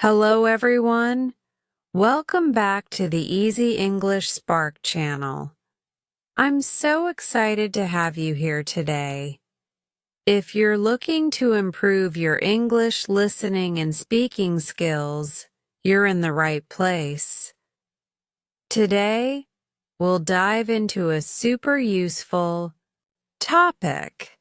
Hello everyone. Welcome back to the Easy English Spark channel. I'm so excited to have you here today. If you're looking to improve your English listening and speaking skills, you're in the right place. Today, we'll dive into a super useful topic: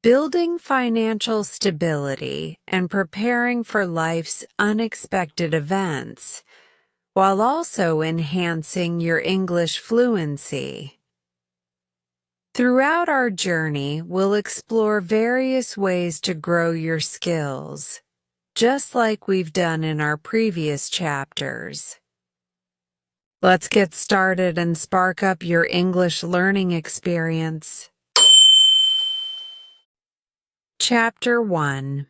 building financial stability and preparing for life's unexpected events, while also enhancing your English fluency. Throughout our journey, we'll explore various ways to grow your skills, just like we've done in our previous chapters. Let's get started and spark up your English learning experience. Chapter 1.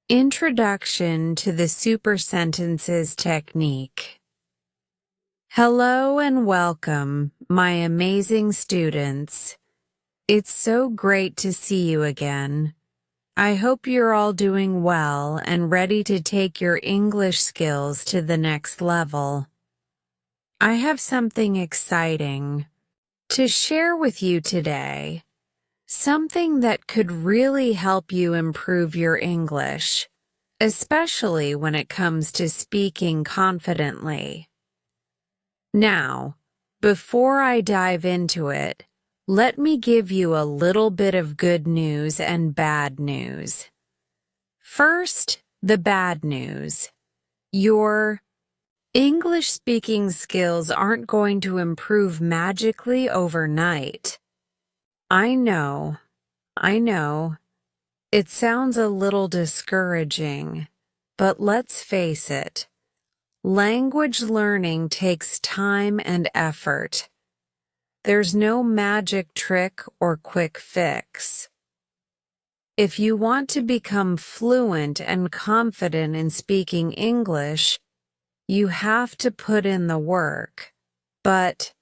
Introduction to the Super Sentences Technique. Hello and welcome, my amazing students. It's so great to see you again. I hope you're all doing well and ready to take your English skills to the next level. I have something exciting to share with you today. Something that could really help you improve your English, especially when it comes to speaking confidently. Now, before I dive into it, let me give you a little bit of good news and bad news. First, the bad news. Your English speaking skills aren't going to improve magically overnight. I know. It sounds a little discouraging, but let's face it. Language learning takes time and effort. There's no magic trick or quick fix. If you want to become fluent and confident in speaking English, you have to put in the work. But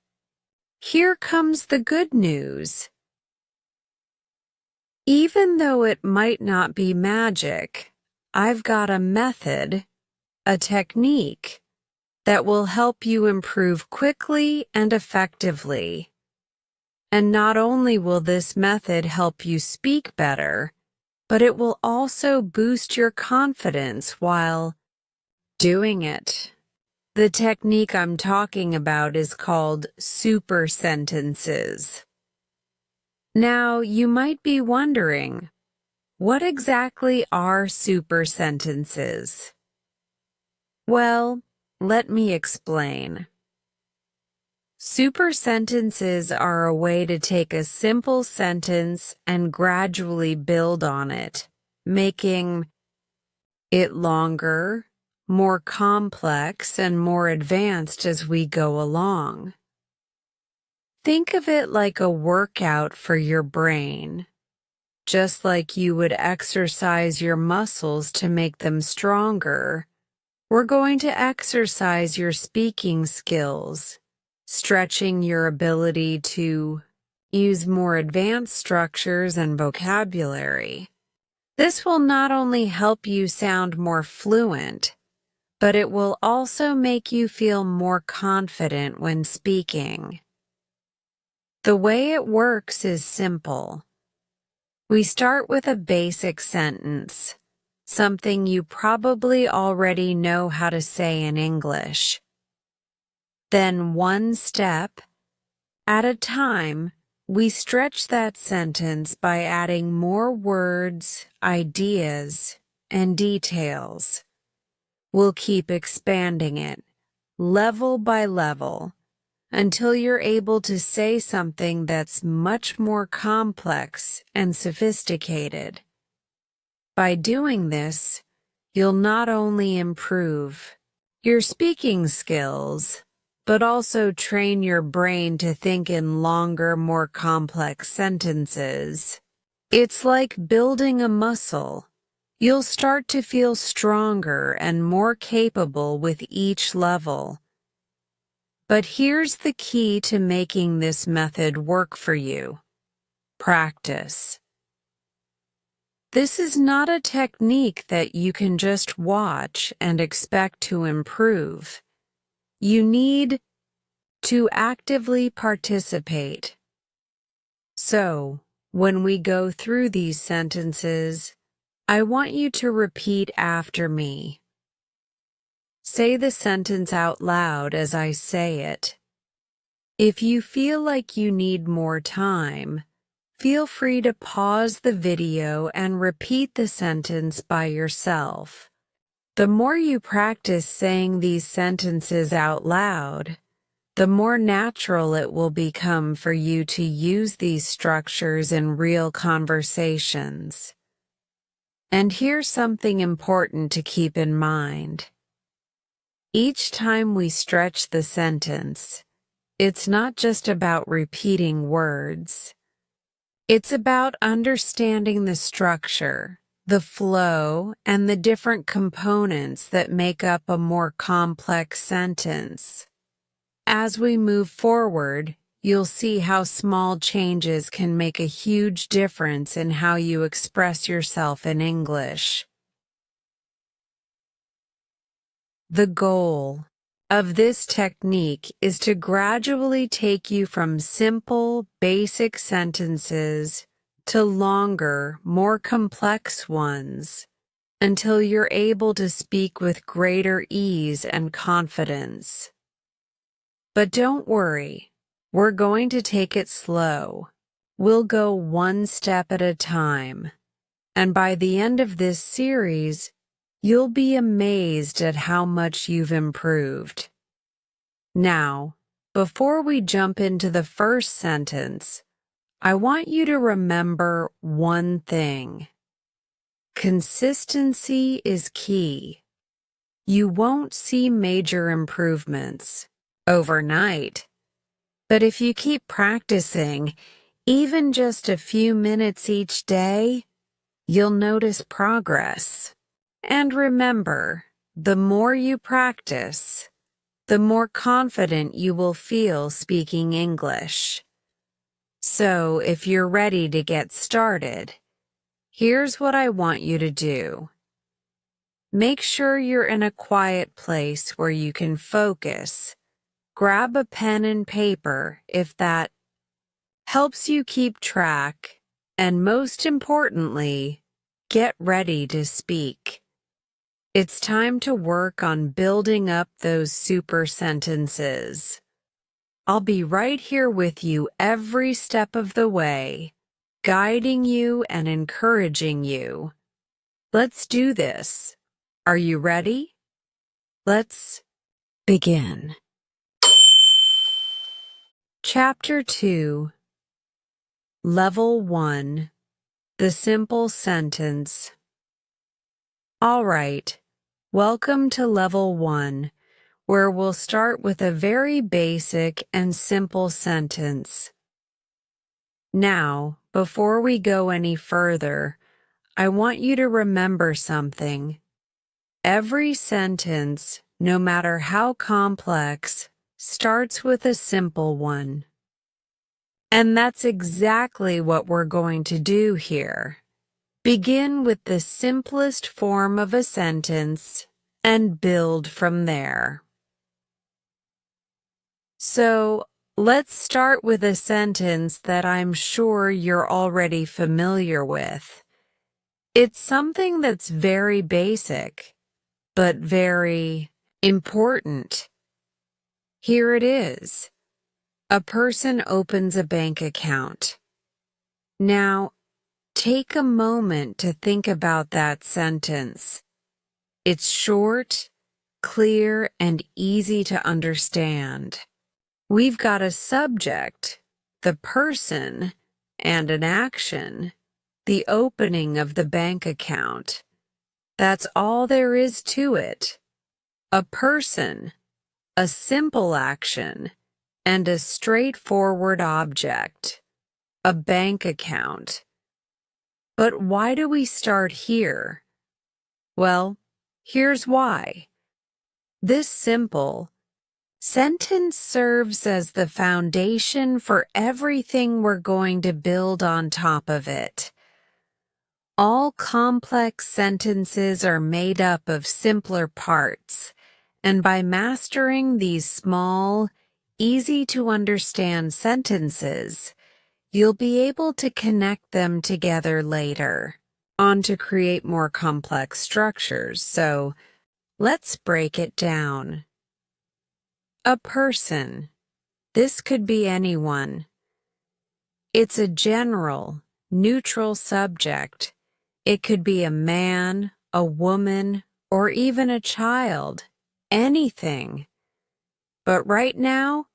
here comes the good news. Even though it might not be magic, I've got a method, a technique, that will help you improve quickly and effectively. And not only will this method help you speak better, but it will also boost your confidence while doing it. The technique I'm talking about is called super sentences. Now, you might be wondering, what exactly are super sentences? Well, let me explain. Super sentences are a way to take a simple sentence and gradually build on it, making it longer, more complex, and more advanced as we go along. Think of it like a workout for your brain. Just like you would exercise your muscles to make them stronger, we're going to exercise your speaking skills, stretching your ability to use more advanced structures and vocabulary. This will not only help you sound more fluent, but it will also make you feel more confident when speaking. The way it works is simple. We start with a basic sentence, something you probably already know how to say in English. Then, one step at a time, we stretch that sentence by adding more words, ideas, and details. We'll keep expanding it, level by level, until you're able to say something that's much more complex and sophisticated. By doing this, you'll not only improve your speaking skills, but also train your brain to think in longer, more complex sentences. It's like building a muscle. You'll start to feel stronger and more capable with each level. But here's the key to making this method work for you: practice. This is not a technique that you can just watch and expect to improve. You need to actively participate. So, when we go through these sentences, I want you to repeat after me. Say the sentence out loud as I say it. If you feel like you need more time, feel free to pause the video and repeat the sentence by yourself. The more you practice saying these sentences out loud, the more natural it will become for you to use these structures in real conversations. And here's something important to keep in mind. Each time we stretch the sentence, it's not just about repeating words. It's about understanding the structure, the flow, and the different components that make up a more complex sentence. As we move forward, you'll see how small changes can make a huge difference in how you express yourself in English. The goal of this technique is to gradually take you from simple, basic sentences to longer, more complex ones, until you're able to speak with greater ease and confidence. But don't worry, we're going to take it slow. We'll go one step at a time, and by the end of this series, you'll be amazed at how much you've improved. Now, before we jump into the first sentence, I want you to remember one thing. Consistency is key. You won't see major improvements overnight, but if you keep practicing, even just a few minutes each day, you'll notice progress. And remember, the more you practice, the more confident you will feel speaking English. So, if you're ready to get started, here's what I want you to do. Make sure you're in a quiet place where you can focus. Grab a pen and paper if that helps you keep track, and most importantly, get ready to speak. It's time to work on building up those super sentences. I'll be right here with you every step of the way, guiding you and encouraging you. Let's do this. Are you ready? Let's begin. Chapter 2, Level 1, The Simple Sentence. All right, welcome to Level 1, where we'll start with a very basic and simple sentence. Now, before we go any further, I want you to remember something. Every sentence, no matter how complex, starts with a simple one. And that's exactly what we're going to do here. Begin with the simplest form of a sentence and build from there. So, let's start with a sentence that I'm sure you're already familiar with. It's something that's very basic, but very important. Here it is. A person opens a bank account. Now, take a moment to think about that sentence. It's short, clear, and easy to understand. We've got a subject, the person, and an action, the opening of the bank account. That's all there is to it. A person, a simple action, and a straightforward object, a bank account. But why do we start here? Well, here's why. This simple sentence serves as the foundation for everything we're going to build on top of it. All complex sentences are made up of simpler parts, and by mastering these small, easy-to-understand sentences, you'll be able to connect them together later on to create more complex structures. So, let's break it down. A person. This could be anyone. It's a general, neutral subject. It could be a man, a woman, or even a child. Anything. But right now,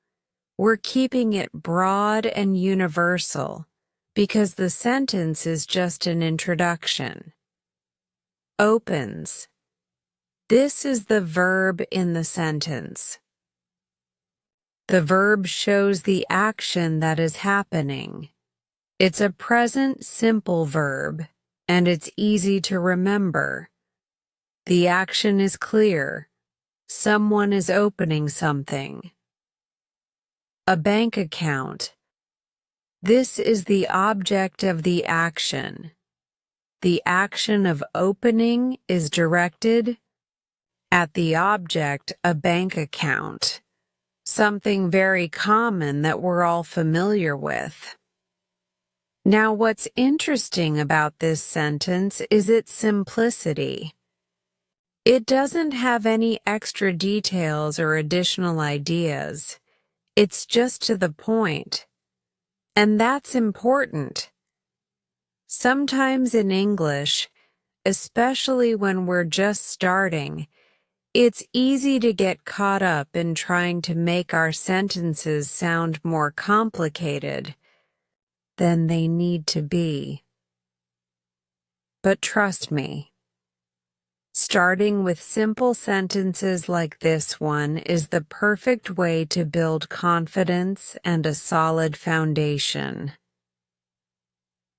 we're keeping it broad and universal because the sentence is just an introduction. Opens. This is the verb in the sentence. The verb shows the action that is happening. It's a present simple verb, and it's easy to remember. The action is clear. Someone is opening something. A bank account. This is the object of the action. The action of opening is directed at the object, a bank account, something very common that we're all familiar with. Now, what's interesting about this sentence is its simplicity. It doesn't have any extra details or additional ideas. It's just to the point. And that's important. Sometimes in English, especially when we're just starting, it's easy to get caught up in trying to make our sentences sound more complicated than they need to be. But trust me, starting with simple sentences like this one is the perfect way to build confidence and a solid foundation.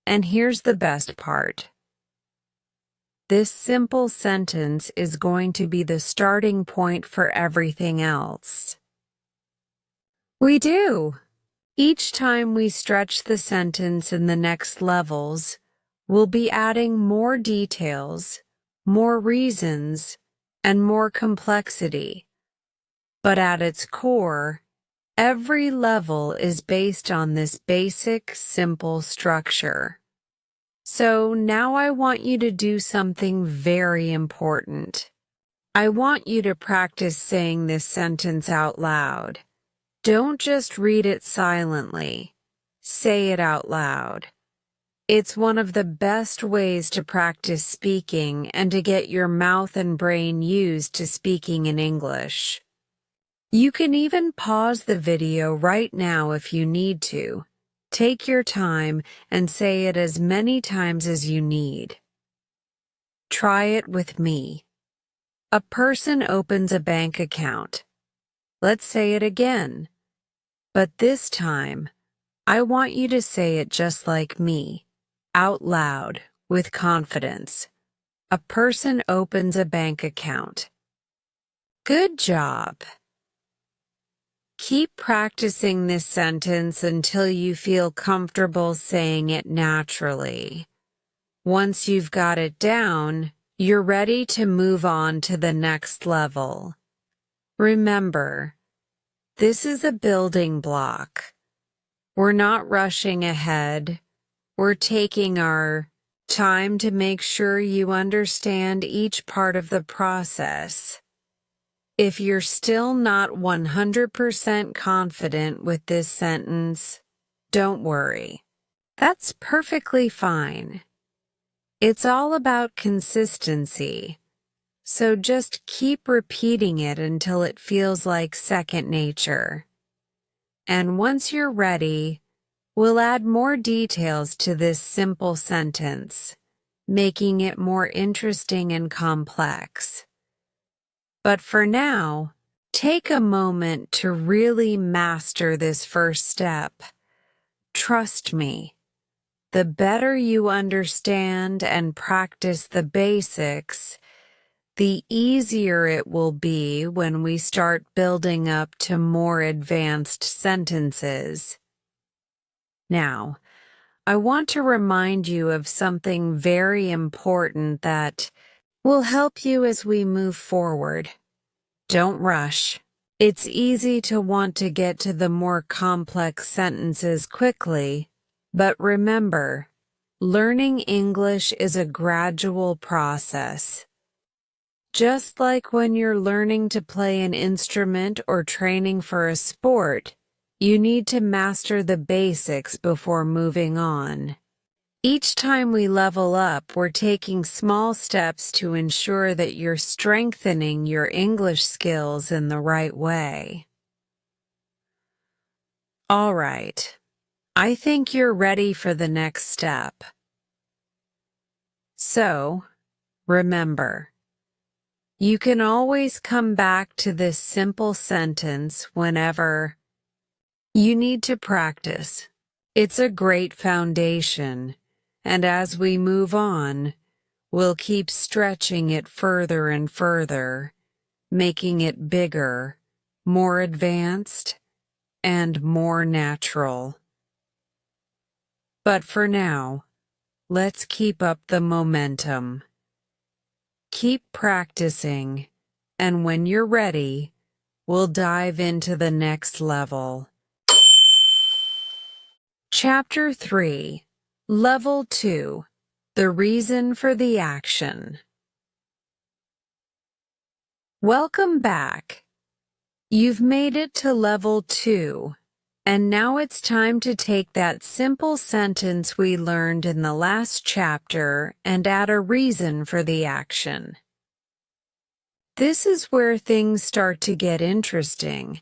And here's the best part. This simple sentence is going to be the starting point for everything else. We do. Each time we stretch the sentence in the next levels, we'll be adding more details, more reasons, and more complexity. But at its core, every level is based on this basic, simple structure. So now I want you to do something very important. I want you to practice saying this sentence out loud. Don't just read it silently. Say it out loud. It's one of the best ways to practice speaking and to get your mouth and brain used to speaking in English. You can even pause the video right now if you need to. Take your time and say it as many times as you need. Try it with me. A person opens a bank account. Let's say it again. But this time, I want you to say it just like me, out loud, with confidence. A person opens a bank account. Good job. Keep practicing this sentence until you feel comfortable saying it naturally. Once you've got it down, you're ready to move on to the next level. Remember, this is a building block. We're not rushing ahead. We're taking our time to make sure you understand each part of the process. If you're still not 100% confident with this sentence, don't worry. That's perfectly fine. It's all about consistency, so just keep repeating it until it feels like second nature. And once you're ready, we'll add more details to this simple sentence, making it more interesting and complex. But for now, take a moment to really master this first step. Trust me, the better you understand and practice the basics, the easier it will be when we start building up to more advanced sentences. Now, I want to remind you of something very important that will help you as we move forward. Don't rush. It's easy to want to get to the more complex sentences quickly, but remember, learning English is a gradual process. Just like when you're learning to play an instrument or training for a sport, you need to master the basics before moving on. Each time we level up, we're taking small steps to ensure that you're strengthening your English skills in the right way. All right, I think you're ready for the next step. So, remember, you can always come back to this simple sentence whenever you need to practice. It's a great foundation, and as we move on, we'll keep stretching it further and further, making it bigger, more advanced, and more natural. But for now, let's keep up the momentum. Keep practicing, and when you're ready, we'll dive into the next level. Chapter 3, Level 2, The Reason for the Action. Welcome back. You've made it to Level 2, and now it's time to take that simple sentence we learned in the last chapter and add a reason for the action. This is where things start to get interesting,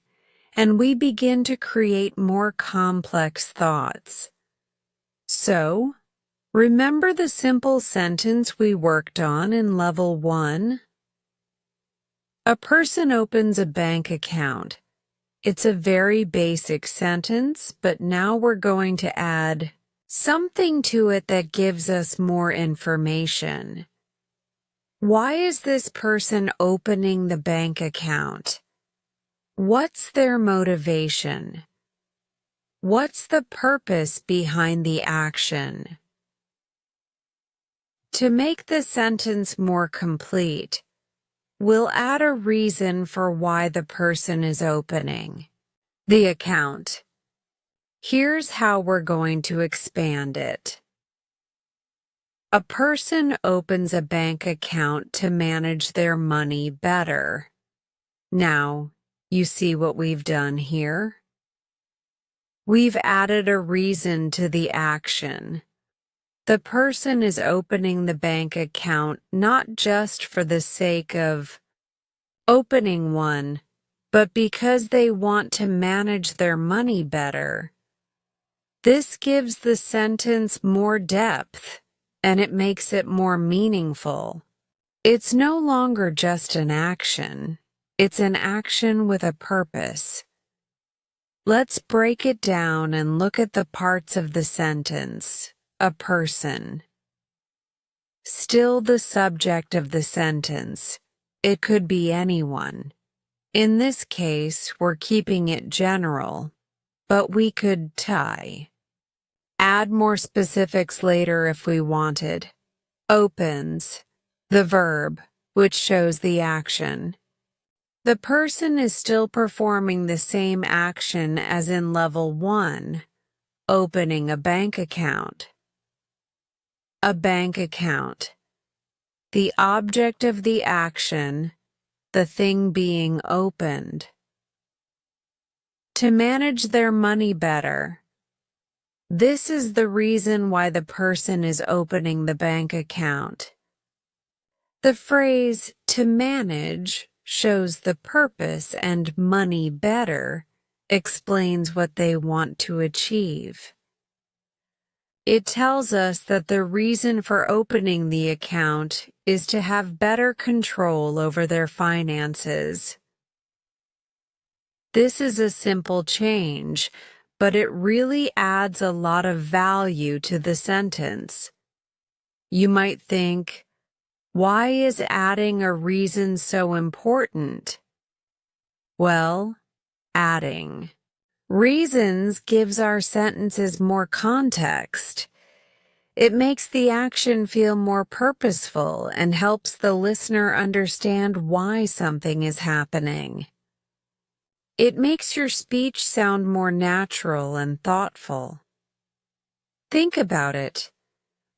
and we begin to create more complex thoughts. So, remember the simple sentence we worked on in Level 1? A person opens a bank account. It's a very basic sentence, but now we're going to add something to it that gives us more information. Why is this person opening the bank account? What's their motivation? What's the purpose behind the action? To make the sentence more complete, we'll add a reason for why the person is opening the account. Here's how we're going to expand it. A person opens a bank account to manage their money better. Now, you see what we've done here? We've added a reason to the action. The person is opening the bank account not just for the sake of opening one, but because they want to manage their money better. This gives the sentence more depth, and it makes it more meaningful. It's no longer just an action. It's an action with a purpose. Let's break it down and look at the parts of the sentence. A person. Still the subject of the sentence. It could be anyone. In this case, we're keeping it general, but we could add more specifics later if we wanted. Opens. The verb, which shows the action. The person is still performing the same action as in Level 1, opening a bank account. A bank account. The object of the action, the thing being opened. To manage their money better. This is the reason why the person is opening the bank account. The phrase "to manage" shows the purpose, and "money better" explains what they want to achieve. It tells us that the reason for opening the account is to have better control over their finances. This is a simple change, but it really adds a lot of value to the sentence. You might think, why is adding a reason so important? Well, adding reasons gives our sentences more context. It makes the action feel more purposeful and helps the listener understand why something is happening. It makes your speech sound more natural and thoughtful. Think about it.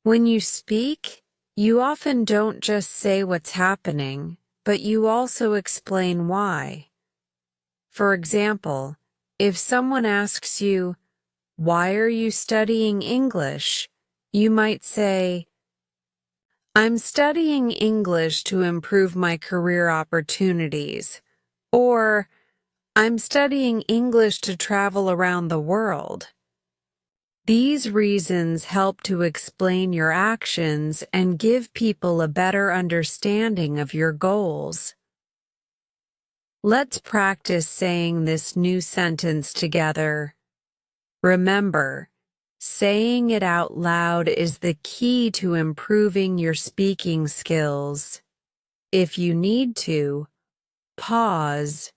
When you speak, you often don't just say what's happening, but you also explain why. For example, if someone asks you, "Why are you studying English?" you might say, "I'm studying English to improve my career opportunities," or "I'm studying English to travel around the world." These reasons help to explain your actions and give people a better understanding of your goals. Let's practice saying this new sentence together. Remember, saying it out loud is the key to improving your speaking skills. If you need to, pause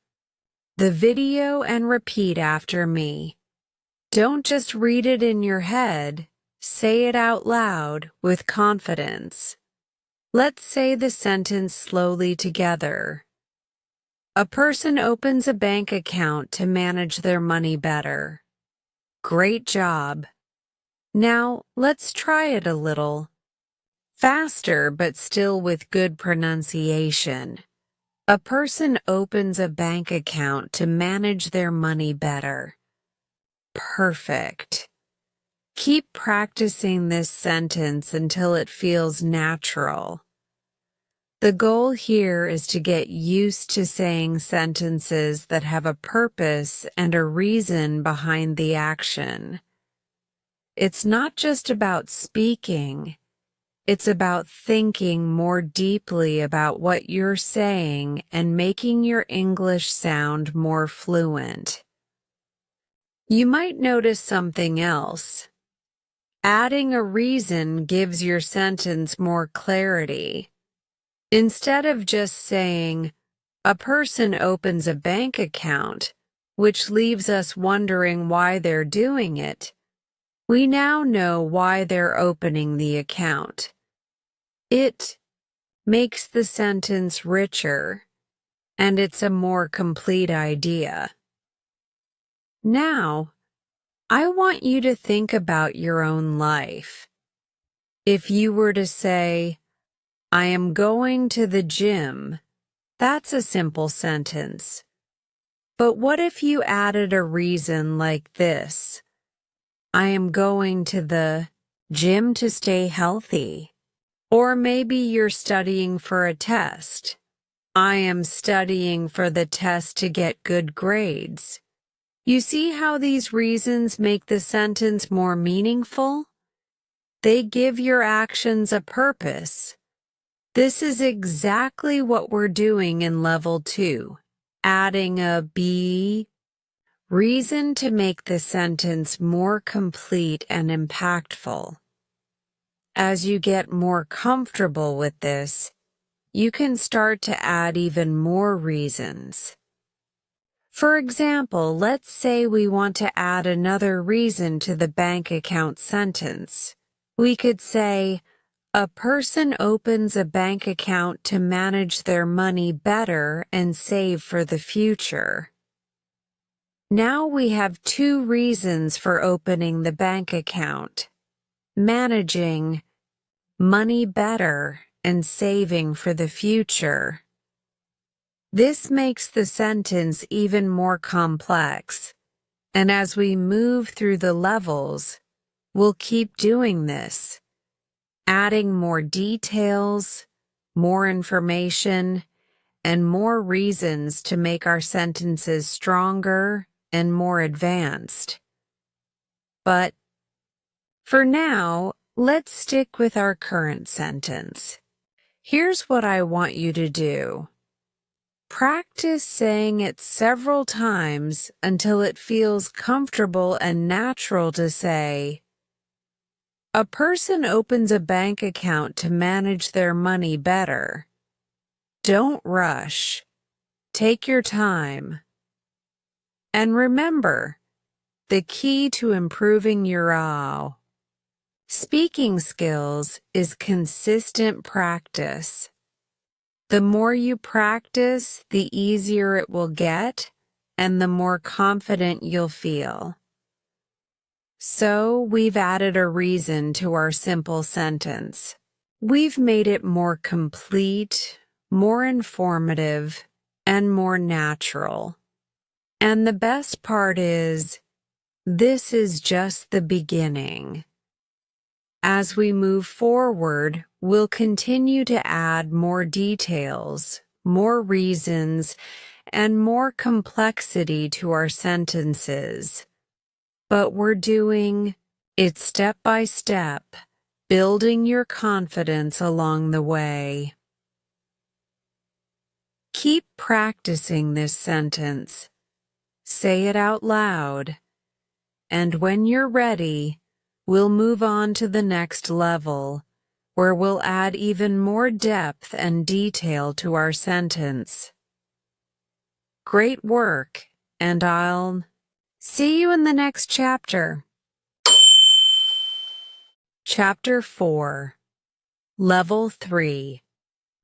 the video and repeat after me. Don't just read it in your head, say it out loud with confidence. Let's say the sentence slowly together. A person opens a bank account to manage their money better. Great job. Now, let's try it a little. Faster, but still with good pronunciation. A person opens a bank account to manage their money better. Perfect. Keep practicing this sentence until it feels natural. The goal here is to get used to saying sentences that have a purpose and a reason behind the action. It's not just about speaking, it's about thinking more deeply about what you're saying and making your English sound more fluent. You might notice something else. Adding a reason gives your sentence more clarity. Instead of just saying, "A person opens a bank account," which leaves us wondering why they're doing it, we now know why they're opening the account. It makes the sentence richer, and it's a more complete idea. Now, I want you to think about your own life. If you were to say, "I am going to the gym," that's a simple sentence. But what if you added a reason like this? "I am going to the gym to stay healthy." Or maybe you're studying for a test. "I am studying for the test to get good grades." You see how these reasons make the sentence more meaningful? They give your actions a purpose. This is exactly what we're doing in level 2, adding a B reason to make the sentence more complete and impactful. As you get more comfortable with this, you can start to add even more reasons. For example, let's say we want to add another reason to the bank account sentence. We could say, "A person opens a bank account to manage their money better and save for the future." Now we have 2 reasons for opening the bank account: managing money better and saving for the future. This makes the sentence even more complex, and as we move through the levels, we'll keep doing this, adding more details, more information, and more reasons to make our sentences stronger and more advanced. But for now, let's stick with our current sentence. Here's what I want you to do. Practice saying it several times until it feels comfortable and natural to say, "A person opens a bank account to manage their money better." Don't rush. Take your time. And remember, the key to improving your Speaking skills is consistent practice. The more you practice, the easier it will get, and the more confident you'll feel. So, we've added a reason to our simple sentence. We've made it more complete, more informative, and more natural. And the best part is, this is just the beginning. As we move forward, we'll continue to add more details, more reasons, and more complexity to our sentences. But we're doing it step by step, building your confidence along the way. Keep practicing this sentence. Say it out loud. And when you're ready, we'll move on to the next level, where we'll add even more depth and detail to our sentence. Great work, and I'll see you in the next chapter. Chapter 4, Level 3,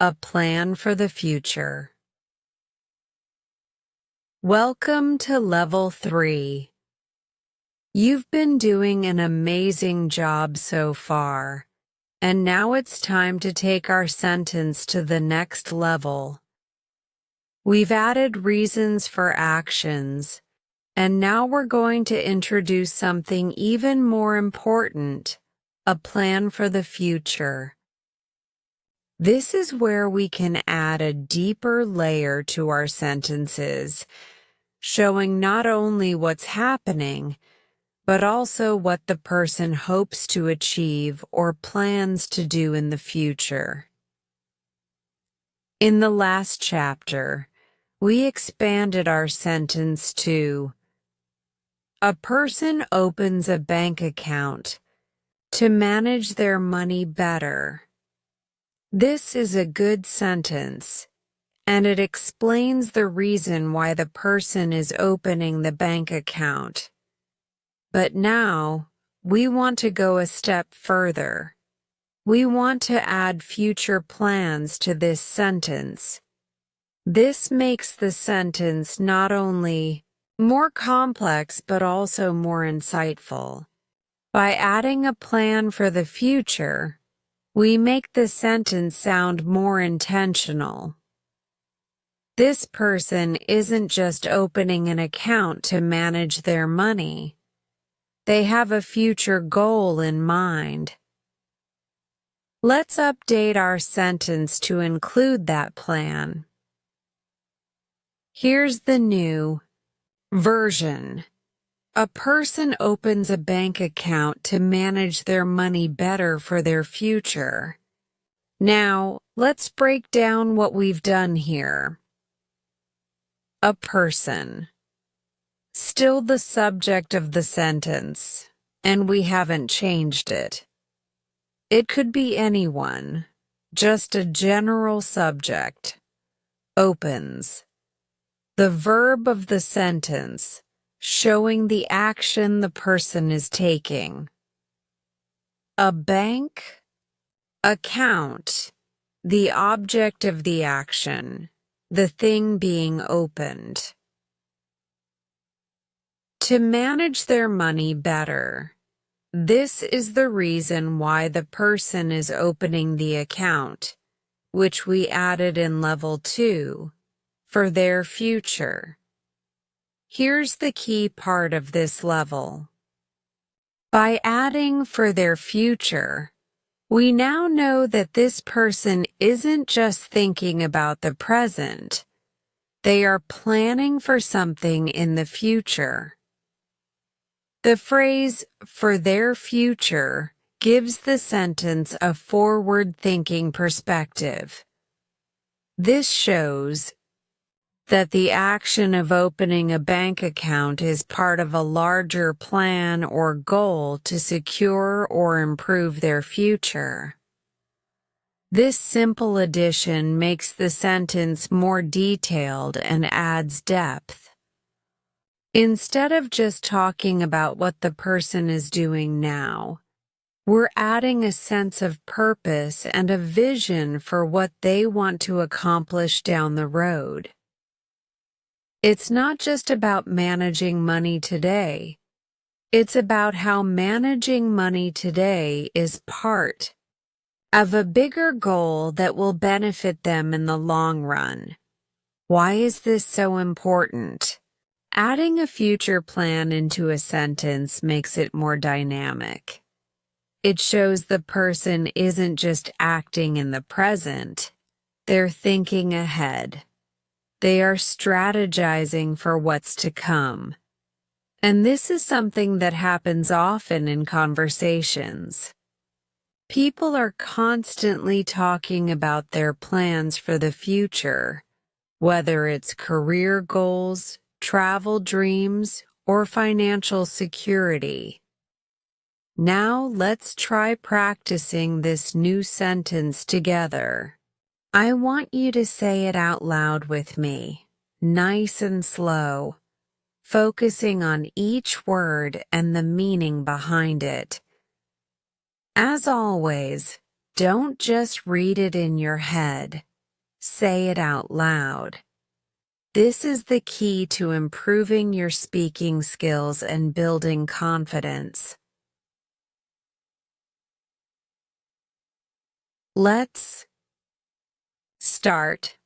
A Plan for the Future. Welcome to Level 3. You've been doing an amazing job so far, and now it's time to take our sentence to the next level. We've added reasons for actions, and now we're going to introduce something even more important, a plan for the future. This is where we can add a deeper layer to our sentences, showing not only what's happening, but also what the person hopes to achieve or plans to do in the future. In the last chapter, we expanded our sentence to, a person opens a bank account to manage their money better. This is a good sentence, and it explains the reason why the person is opening the bank account. But now, we want to go a step further. We want to add future plans to this sentence. This makes the sentence not only more complex but also more insightful. By adding a plan for the future, we make the sentence sound more intentional. This person isn't just opening an account to manage their money. They have a future goal in mind. Let's update our sentence to include that plan. Here's the new version. A person opens a bank account to manage their money better for their future. Now, let's break down what we've done here. A person. Still the subject of the sentence, and we haven't changed it. It could be anyone, just a general subject. Opens. The verb of the sentence, showing the action the person is taking. A bank account, the object of the action, the thing being opened. To manage their money better. This is the reason why the person is opening the account, which we added in Level 2, for their future. Here's the key part of this level. By adding for their future, we now know that this person isn't just thinking about the present. They are planning for something in the future. The phrase, for their future, gives the sentence a forward-thinking perspective. This shows that the action of opening a bank account is part of a larger plan or goal to secure or improve their future. This simple addition makes the sentence more detailed and adds depth. Instead of just talking about what the person is doing now, We're adding a sense of purpose and a vision for what they want to accomplish down the road. It's not just about managing money today. It's about how managing money today is part of a bigger goal that will benefit them in the long run. Why is this so important? Adding a future plan into a sentence makes it more dynamic. It shows the person isn't just acting in the present, they're thinking ahead. They are strategizing for what's to come. And this is something that happens often in conversations. People are constantly talking about their plans for the future, whether it's career goals, travel dreams, or financial security. Now let's try practicing this new sentence together. I want you to say it out loud with me, nice and slow, focusing on each word and the meaning behind it. As always, don't just read it in your head. Say it out loud. This is the key to improving your speaking skills and building confidence. Let's start.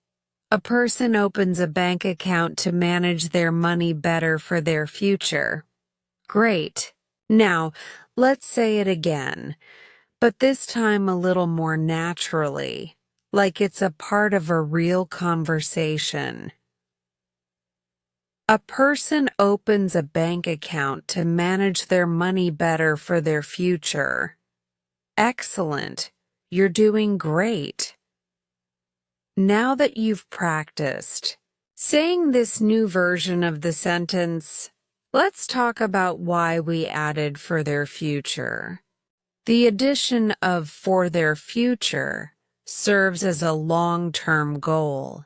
A person opens a bank account to manage their money better for their future. Great. Now, let's say it again, but this time a little more naturally, like it's a part of a real conversation. A person opens a bank account to manage their money better for their future. Excellent. You're doing great. Now that you've practiced saying this new version of the sentence, let's talk about why we added for their future. The addition of for their future serves as a long-term goal.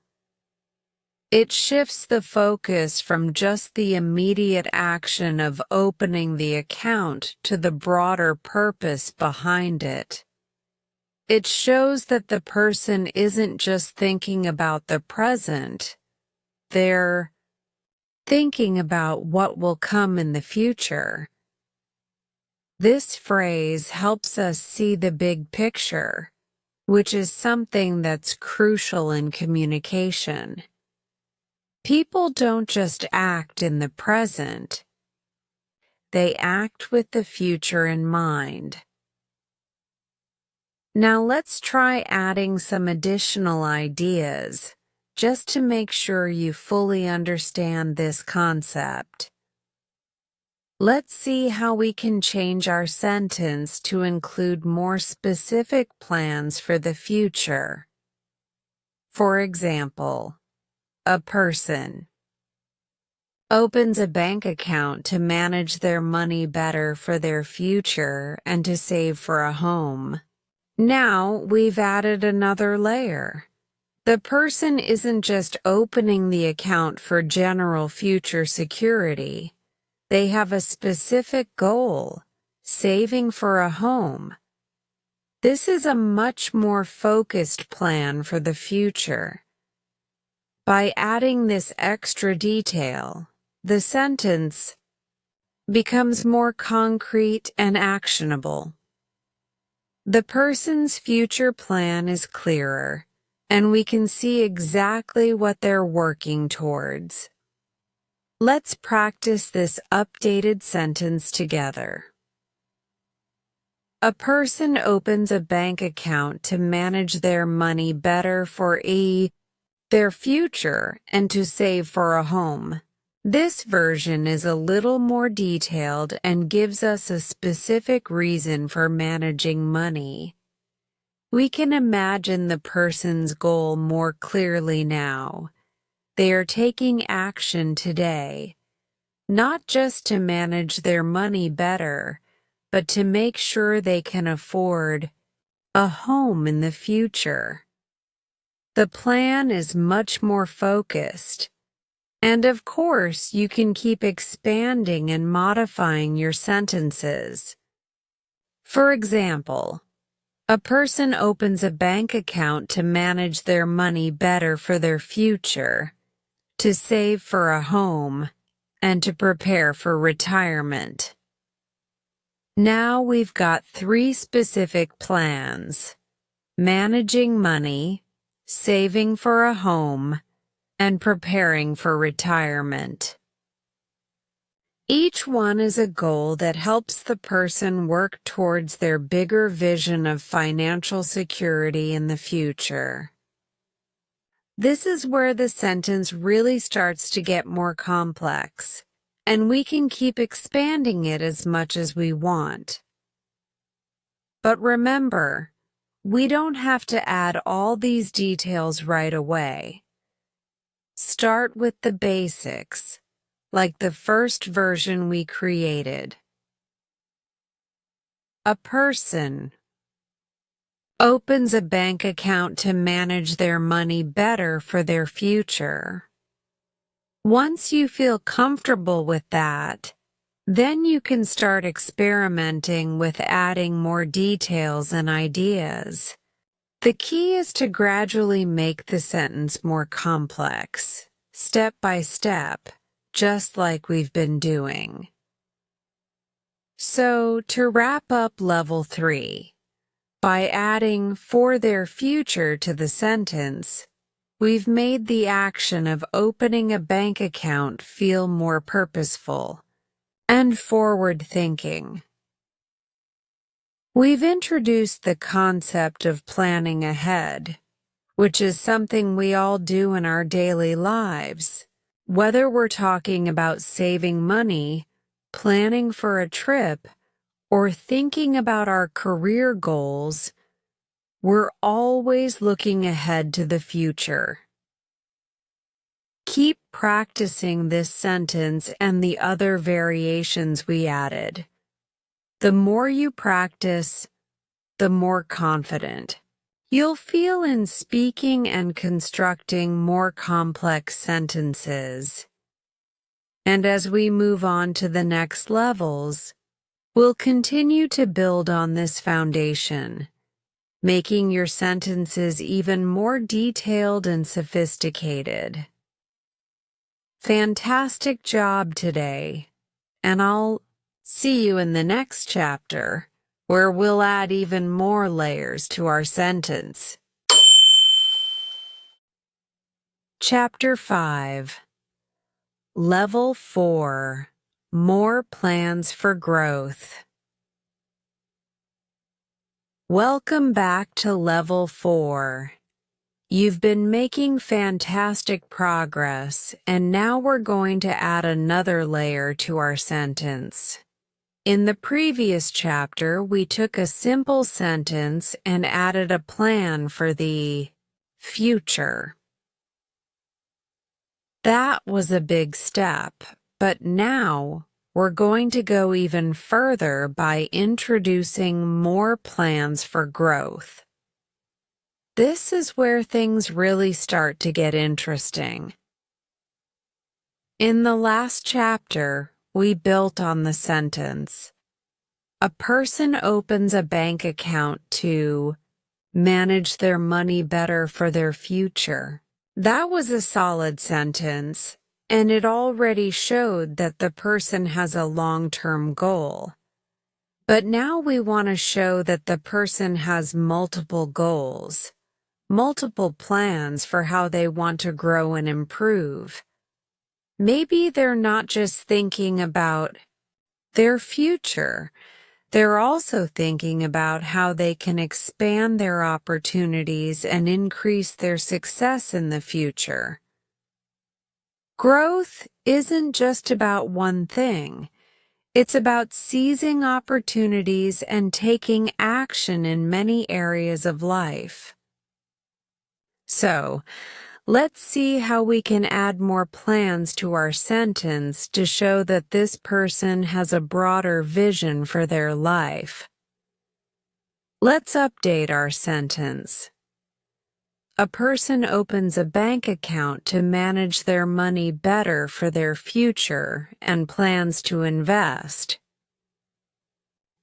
It shifts the focus from just the immediate action of opening the account to the broader purpose behind it. It shows that the person isn't just thinking about the present, they're thinking about what will come in the future. This phrase helps us see the big picture, which is something that's crucial in communication. People don't just act in the present, they act with the future in mind. Now let's try adding some additional ideas, just to make sure you fully understand this concept. Let's see how we can change our sentence to include more specific plans for the future. For example, a person opens a bank account to manage their money better for their future and to save for a home. Now we've added another layer. The person isn't just opening the account for general future security. They have a specific goal, saving for a home. This is a much more focused plan for the future. By adding this extra detail, the sentence becomes more concrete and actionable. The person's future plan is clearer, and we can see exactly what they're working towards. Let's practice this updated sentence together. A person opens a bank account to manage their money better for their future and to save for a home. This version is a little more detailed and gives us a specific reason for managing money. We can imagine the person's goal more clearly now. They are taking action today, not just to manage their money better, but to make sure they can afford a home in the future. The plan is much more focused. And of course, you can keep expanding and modifying your sentences. For example, a person opens a bank account to manage their money better for their future, to save for a home, and to prepare for retirement. Now we've got 3 specific plans: managing money, saving for a home, and preparing for retirement. Each one is a goal that helps the person work towards their bigger vision of financial security in the future. This is where the sentence really starts to get more complex, and we can keep expanding it as much as we want. But remember, we don't have to add all these details right away. Start with the basics, like the first version we created. A person opens a bank account to manage their money better for their future. Once you feel comfortable with that, then you can start experimenting with adding more details and ideas. The key is to gradually make the sentence more complex, step by step, just like we've been doing. So, to wrap up level 3, by adding "for their future" to the sentence, we've made the action of opening a bank account feel more purposeful and forward-thinking. We've introduced the concept of planning ahead, which is something we all do in our daily lives. Whether we're talking about saving money, planning for a trip, or thinking about our career goals, we're always looking ahead to the future. Keep practicing this sentence and the other variations we added. The more you practice, the more confident you'll feel in speaking and constructing more complex sentences. And as we move on to the next levels, we'll continue to build on this foundation, making your sentences even more detailed and sophisticated. Fantastic job today, and I'll see you in the next chapter, where we'll add even more layers to our sentence. Chapter 5. Level 4. More plans for growth. Welcome back to Level 4. You've been making fantastic progress, and now we're going to add another layer to our sentence. In the previous chapter, we took a simple sentence and added a plan for the future. That was a big step, but now we're going to go even further by introducing more plans for growth. This is where things really start to get interesting. In the last chapter, we built on the sentence, a person opens a bank account to manage their money better for their future. That was a solid sentence, and it already showed that the person has a long-term goal. But now we want to show that the person has multiple goals, multiple plans for how they want to grow and improve. Maybe they're not just thinking about their future, they're also thinking about how they can expand their opportunities and increase their success in the future. Growth isn't just about one thing. It's about seizing opportunities and taking action in many areas of life. So, let's see how we can add more plans to our sentence to show that this person has a broader vision for their life. Let's update our sentence. A person opens a bank account to manage their money better for their future and plans to invest.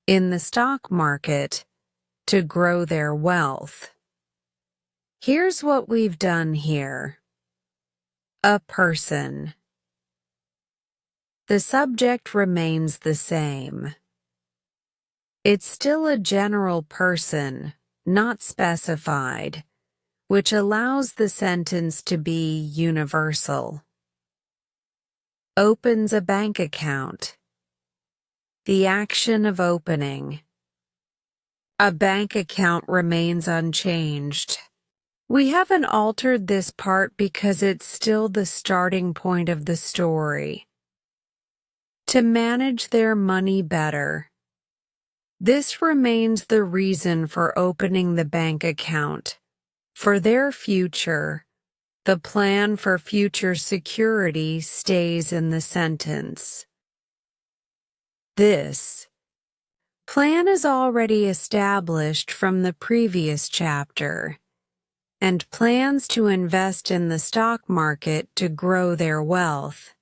in the stock market to grow their wealth. Here's what we've done here. A person. The subject remains the same. It's still a general person, not specified, which allows the sentence to be universal. Opens a bank account. The action of opening. A bank account remains unchanged. We haven't altered this part because it's still the starting point of the story. To manage their money better. This remains the reason for opening the bank account. For their future, the plan for future security stays in the sentence. This plan is already established from the previous chapter, and plans to invest in the stock market to grow their wealth.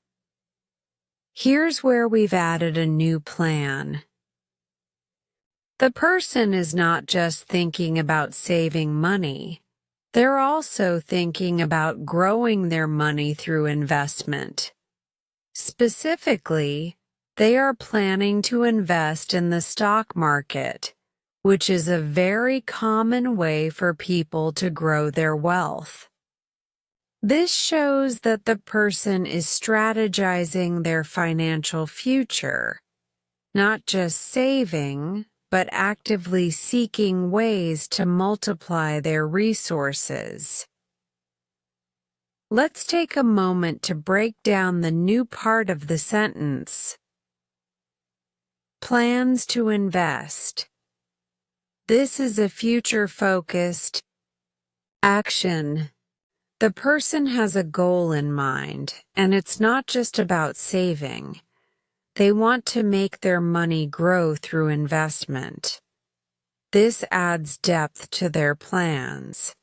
Here's where we've added a new plan. The person is not just thinking about saving money. They're also thinking about growing their money through investment. Specifically, they are planning to invest in the stock market, which is a very common way for people to grow their wealth. This shows that the person is strategizing their financial future, not just saving, but actively seeking ways to multiply their resources. Let's take a moment to break down the new part of the sentence. Plans to invest. This is a future-focused action. The person has a goal in mind, and it's not just about saving. They want to make their money grow through investment. This adds depth to their plans,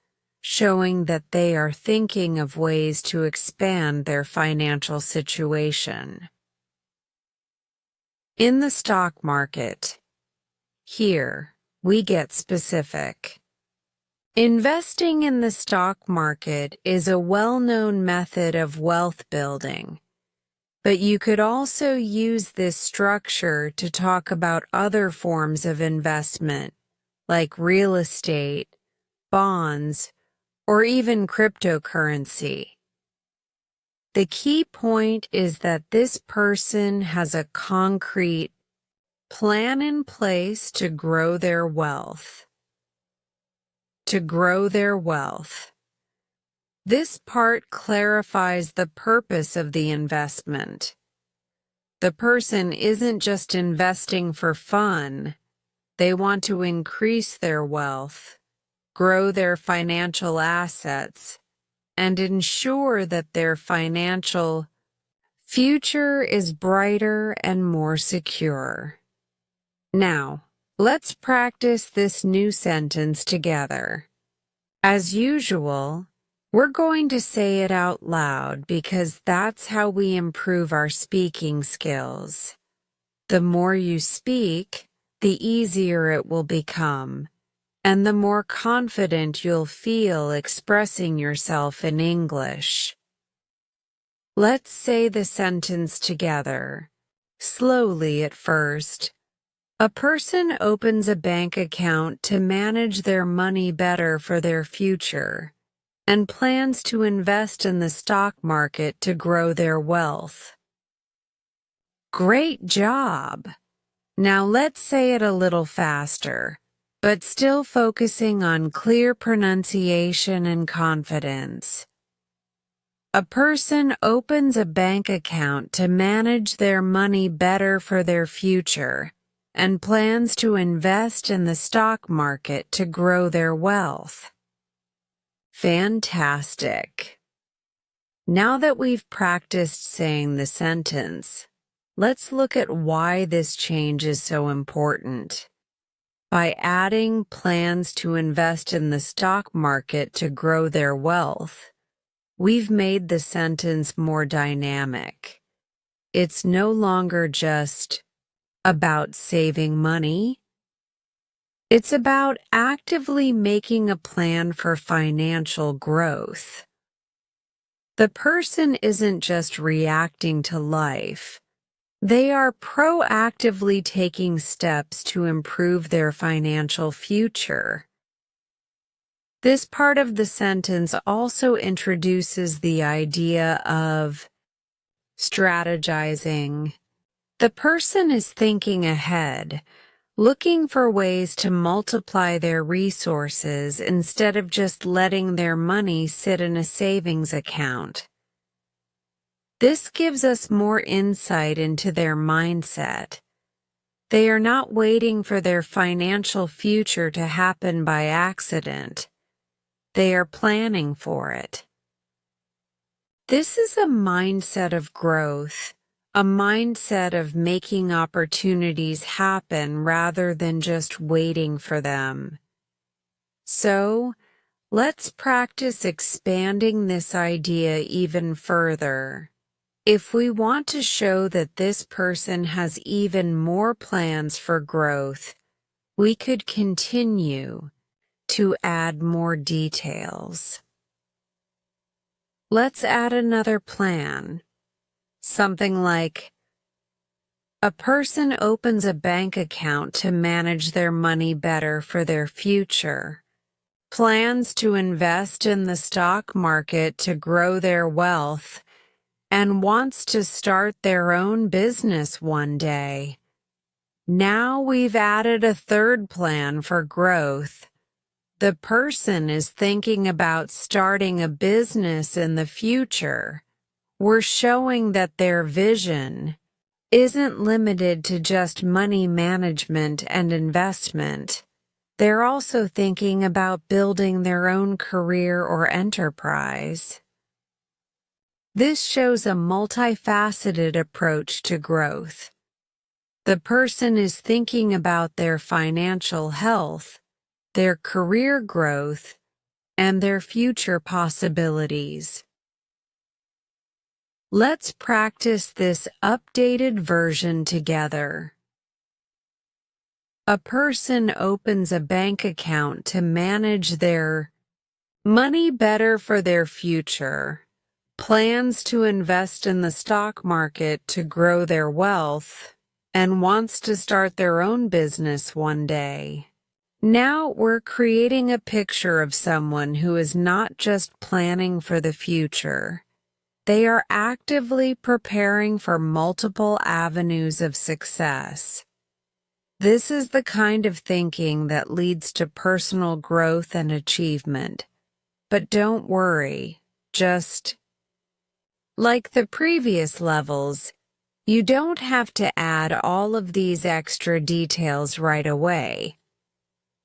showing that they are thinking of ways to expand their financial situation. In the stock market. Here, we get specific. Investing in the stock market is a well-known method of wealth building, but you could also use this structure to talk about other forms of investment, like real estate, bonds, or even cryptocurrency. The key point is that this person has a concrete plan in place to grow their wealth. To grow their wealth. This part clarifies the purpose of the investment. The person isn't just investing for fun. They want to increase their wealth, grow their financial assets, and ensure that their financial future is brighter and more secure. Now, let's practice this new sentence together. As usual, we're going to say it out loud because that's how we improve our speaking skills. The more you speak, the easier it will become, and the more confident you'll feel expressing yourself in English. Let's say the sentence together, slowly at first. A person opens a bank account to manage their money better for their future, and plans to invest in the stock market to grow their wealth. Great job! Now let's say it a little faster, but still focusing on clear pronunciation and confidence. A person opens a bank account to manage their money better for their future, and plans to invest in the stock market to grow their wealth. Fantastic! Now that we've practiced saying the sentence, let's look at why this change is so important. By adding plans to invest in the stock market to grow their wealth, we've made the sentence more dynamic. It's no longer just, about saving money. It's about actively making a plan for financial growth. The person isn't just reacting to life. They are proactively taking steps to improve their financial future. This part of the sentence also introduces the idea of strategizing. The person is thinking ahead, looking for ways to multiply their resources instead of just letting their money sit in a savings account. This gives us more insight into their mindset. They are not waiting for their financial future to happen by accident. They are planning for it. This is a mindset of growth, a mindset of making opportunities happen rather than just waiting for them. So, let's practice expanding this idea even further. If we want to show that this person has even more plans for growth, we could continue to add more details. Let's add another plan. Something like, a person opens a bank account to manage their money better for their future, plans to invest in the stock market to grow their wealth, and wants to start their own business one day. Now we've added a third plan for growth. The person is thinking about starting a business in the future. We're showing that their vision isn't limited to just money management and investment. They're also thinking about building their own career or enterprise. This shows a multifaceted approach to growth. The person is thinking about their financial health, their career growth, and their future possibilities. Let's practice this updated version together. A person opens a bank account to manage their money better for their future, plans to invest in the stock market to grow their wealth, and wants to start their own business one day. Now we're creating a picture of someone who is not just planning for the future. They are actively preparing for multiple avenues of success. This is the kind of thinking that leads to personal growth and achievement. But don't worry, just like the previous levels, you don't have to add all of these extra details right away.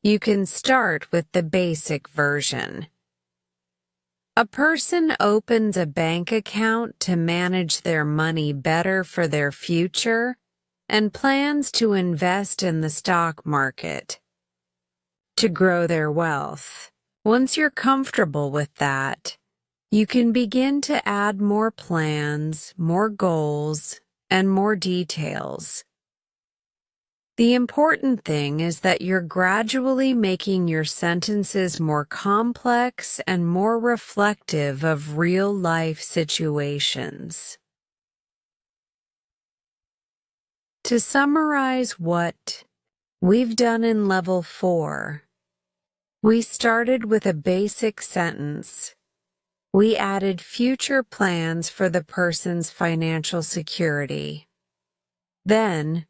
You can start with the basic version. A person opens a bank account to manage their money better for their future and plans to invest in the stock market to grow their wealth. Once you're comfortable with that, you can begin to add more plans, more goals, and more details. The important thing is that you're gradually making your sentences more complex and more reflective of real-life situations. To summarize what we've done in Level 4, we started with a basic sentence. We added future plans for the person's financial security. Then,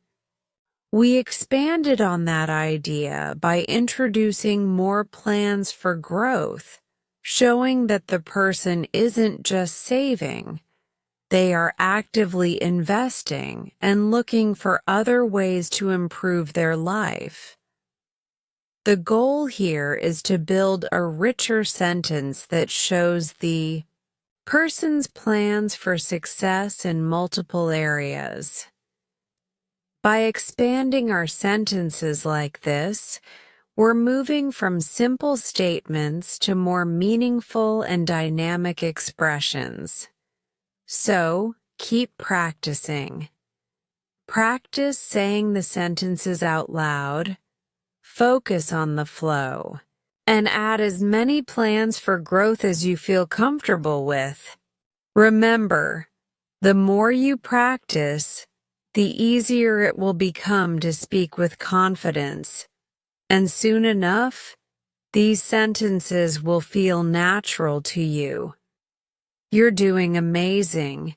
we expanded on that idea by introducing more plans for growth, showing that the person isn't just saving. They are actively investing and looking for other ways to improve their life. The goal here is to build a richer sentence that shows the person's plans for success in multiple areas. By expanding our sentences like this, we're moving from simple statements to more meaningful and dynamic expressions. So, keep practicing. Practice saying the sentences out loud, focus on the flow, and add as many plans for growth as you feel comfortable with. Remember, the more you practice, the easier it will become to speak with confidence, and soon enough, these sentences will feel natural to you. You're doing amazing,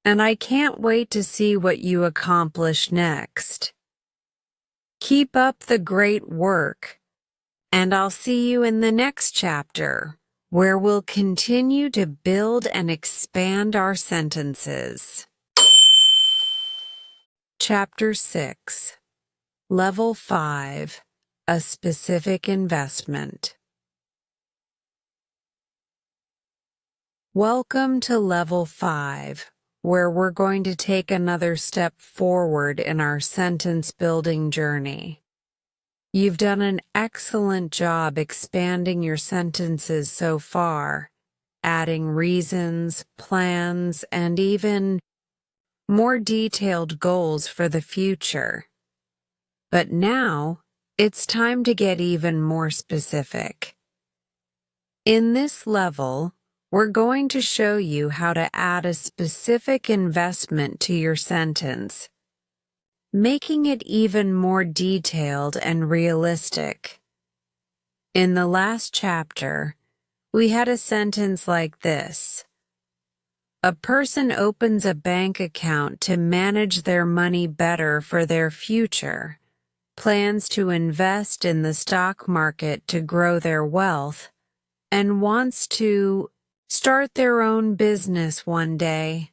and I can't wait to see what you accomplish next. Keep up the great work, and I'll see you in the next chapter, where we'll continue to build and expand our sentences. Chapter 6, Level 5, A Specific Investment. Welcome to Level 5, where we're going to take another step forward in our sentence building journey. You've done an excellent job expanding your sentences so far, adding reasons, plans, and even more detailed goals for the future. But now, it's time to get even more specific. In this level, we're going to show you how to add a specific investment to your sentence, making it even more detailed and realistic. In the last chapter, we had a sentence like this. A person opens a bank account to manage their money better for their future, plans to invest in the stock market to grow their wealth, and wants to start their own business one day.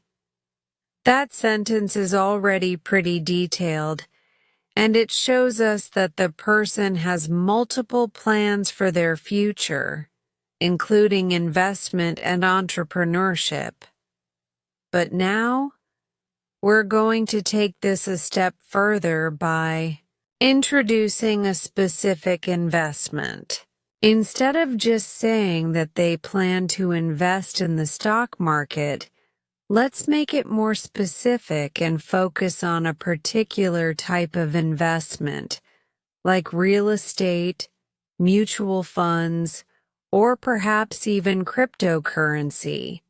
That sentence is already pretty detailed, and it shows us that the person has multiple plans for their future, including investment and entrepreneurship. But now, we're going to take this a step further by introducing a specific investment. Instead of just saying that they plan to invest in the stock market, let's make it more specific and focus on a particular type of investment, like real estate, mutual funds, or perhaps even cryptocurrency.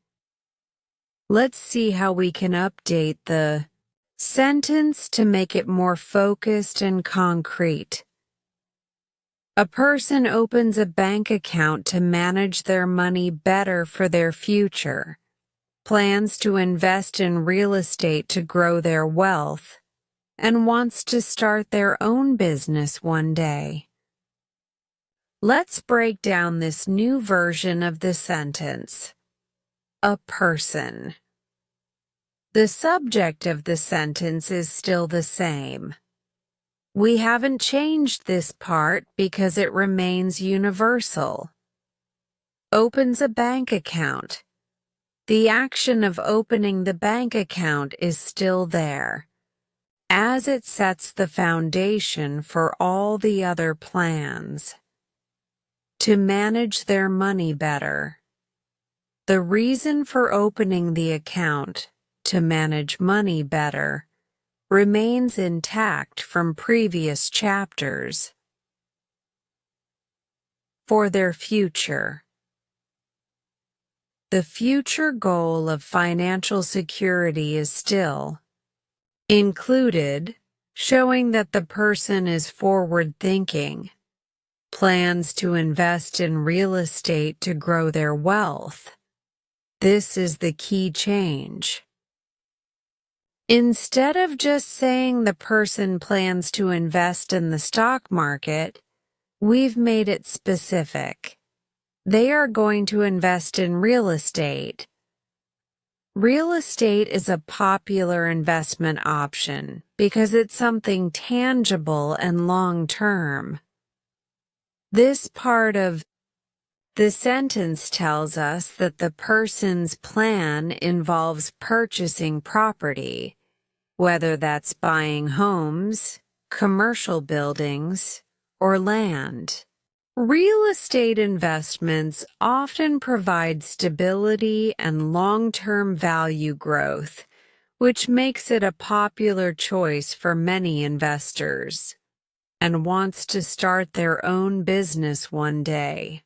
Let's see how we can update the sentence to make it more focused and concrete. A person opens a bank account to manage their money better for their future, plans to invest in real estate to grow their wealth, and wants to start their own business one day. Let's break down this new version of the sentence. A person. The subject of the sentence is still the same. We haven't changed this part because it remains universal. Opens a bank account. The action of opening the bank account is still there, as it sets the foundation for all the other plans. To manage their money better. The reason for opening the account, to manage money better, remains intact from previous chapters. For their future. The future goal of financial security is still included, showing that the person is forward-thinking, plans to invest in real estate to grow their wealth. This is the key change. Instead of just saying the person plans to invest in the stock market, we've made it specific. They are going to invest in real estate. Real estate is a popular investment option because it's something tangible and long-term. This part of the sentence tells us that the person's plan involves purchasing property, whether that's buying homes, commercial buildings, or land. Real estate investments often provide stability and long-term value growth, which makes it a popular choice for many investors, and wants to start their own business one day.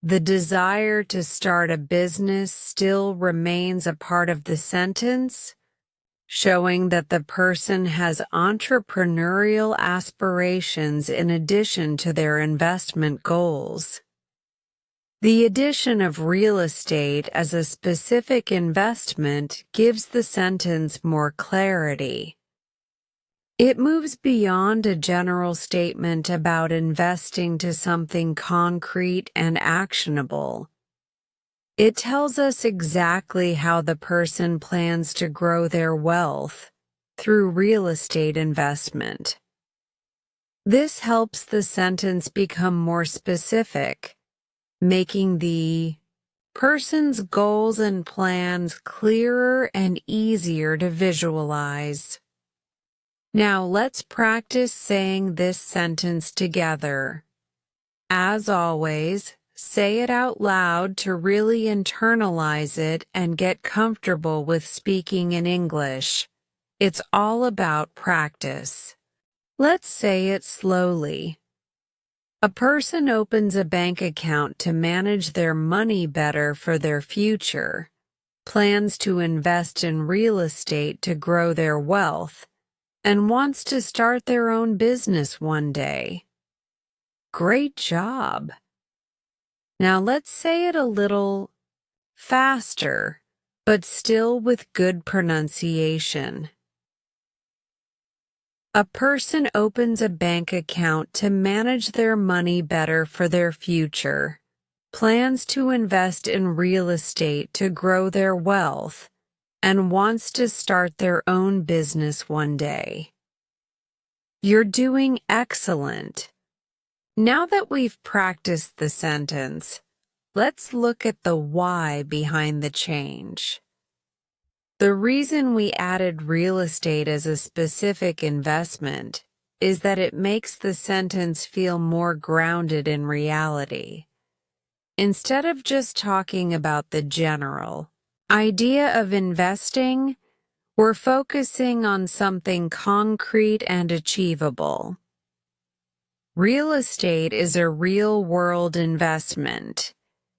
The desire to start a business still remains a part of the sentence, showing that the person has entrepreneurial aspirations in addition to their investment goals. The addition of real estate as a specific investment gives the sentence more clarity. It moves beyond a general statement about investing to something concrete and actionable. It tells us exactly how the person plans to grow their wealth through real estate investment. This helps the sentence become more specific, making the person's goals and plans clearer and easier to visualize. Now let's practice saying this sentence together. As always, say it out loud to really internalize it and get comfortable with speaking in English. It's all about practice. Let's say it slowly. A person opens a bank account to manage their money better for their future, plans to invest in real estate to grow their wealth, and wants to start their own business one day. Great job! Now let's say it a little faster, but still with good pronunciation. A person opens a bank account to manage their money better for their future, plans to invest in real estate to grow their wealth, and wants to start their own business one day. You're doing excellent. Now that we've practiced the sentence, let's look at the why behind the change. The reason we added real estate as a specific investment is that it makes the sentence feel more grounded in reality. Instead of just talking about the general idea of investing, we're focusing on something concrete and achievable. Real estate is a real-world investment,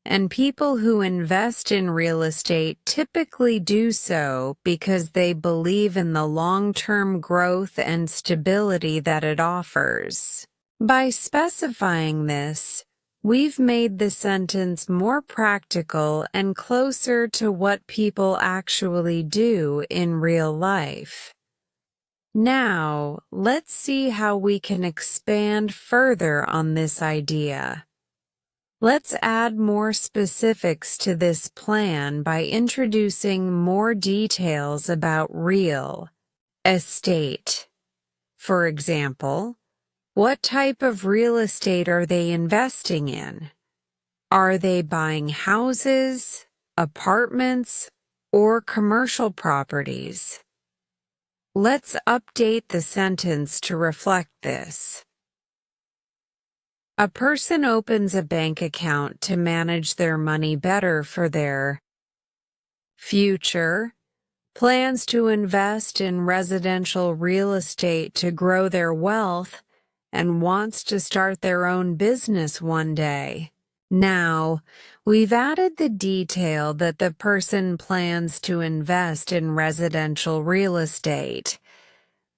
and people who invest in real estate typically do so because they believe in the long-term growth and stability that it offers. By specifying this, we've made the sentence more practical and closer to what people actually do in real life. Now, let's see how we can expand further on this idea. Let's add more specifics to this plan by introducing more details about real estate. For example, what type of real estate are they investing in? Are they buying houses, apartments, or commercial properties? Let's update the sentence to reflect this. A person opens a bank account to manage their money better for their future, plans to invest in residential real estate to grow their wealth, and wants to start their own business one day. Now, we've added the detail that the person plans to invest in residential real estate.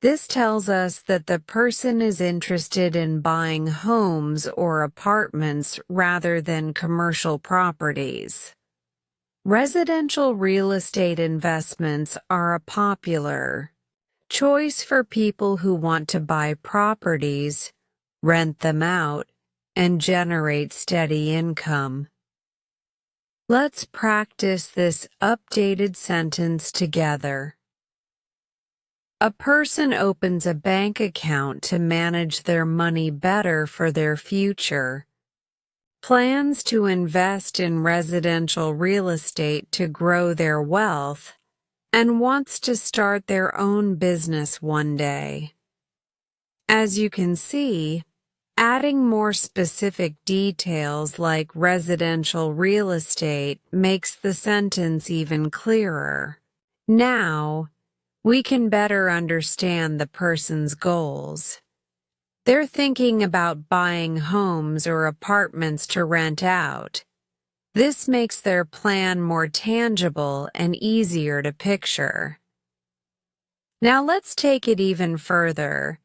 This tells us that the person is interested in buying homes or apartments rather than commercial properties. Residential real estate investments are a popular choice for people who want to buy properties, rent them out, and generate steady income. Let's practice this updated sentence together. A person opens a bank account to manage their money better for their future, plans to invest in residential real estate to grow their wealth, and wants to start their own business one day. As you can see, adding more specific details like residential real estate makes the sentence even clearer. Now, we can better understand the person's goals. They're thinking about buying homes or apartments to rent out. This makes their plan more tangible and easier to picture. Now let's take it even further.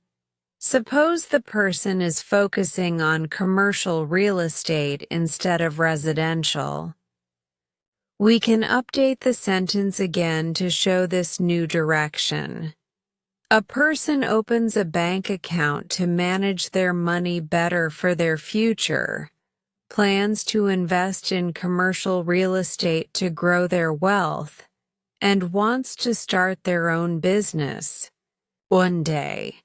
Suppose the person is focusing on commercial real estate instead of residential. We can update the sentence again to show this new direction. A person opens a bank account to manage their money better for their future, plans to invest in commercial real estate to grow their wealth, and wants to start their own business one day.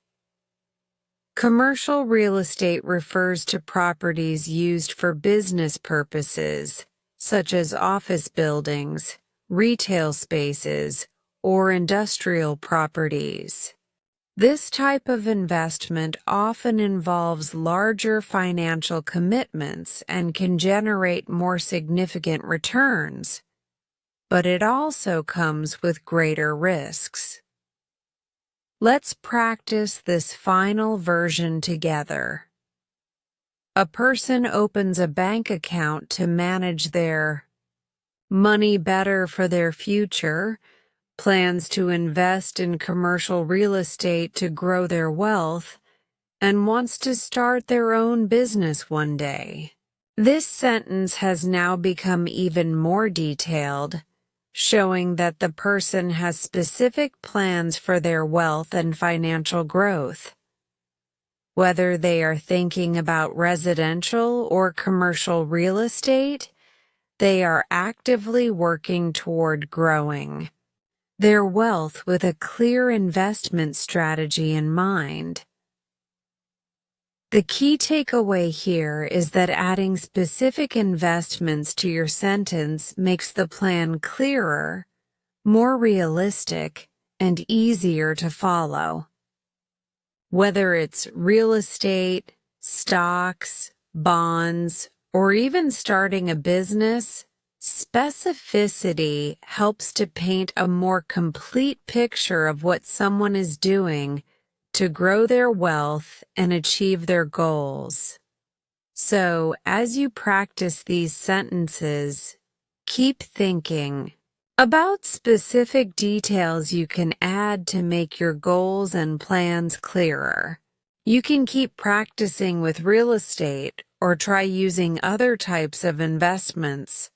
Commercial real estate refers to properties used for business purposes, such as office buildings, retail spaces, or industrial properties. This type of investment often involves larger financial commitments and can generate more significant returns, but it also comes with greater risks. Let's practice this final version together. A person opens a bank account to manage their money better for their future, plans to invest in commercial real estate to grow their wealth, and wants to start their own business one day. This sentence has now become even more detailed, showing that the person has specific plans for their wealth and financial growth. Whether they are thinking about residential or commercial real estate, they are actively working toward growing their wealth with a clear investment strategy in mind. The key takeaway here is that adding specific investments to your sentence makes the plan clearer, more realistic, and easier to follow. Whether it's real estate, stocks, bonds, or even starting a business, specificity helps to paint a more complete picture of what someone is doing to grow their wealth and achieve their goals. So, as you practice these sentences, keep thinking about specific details you can add to make your goals and plans clearer. You can keep practicing with real estate or try using other types of investments,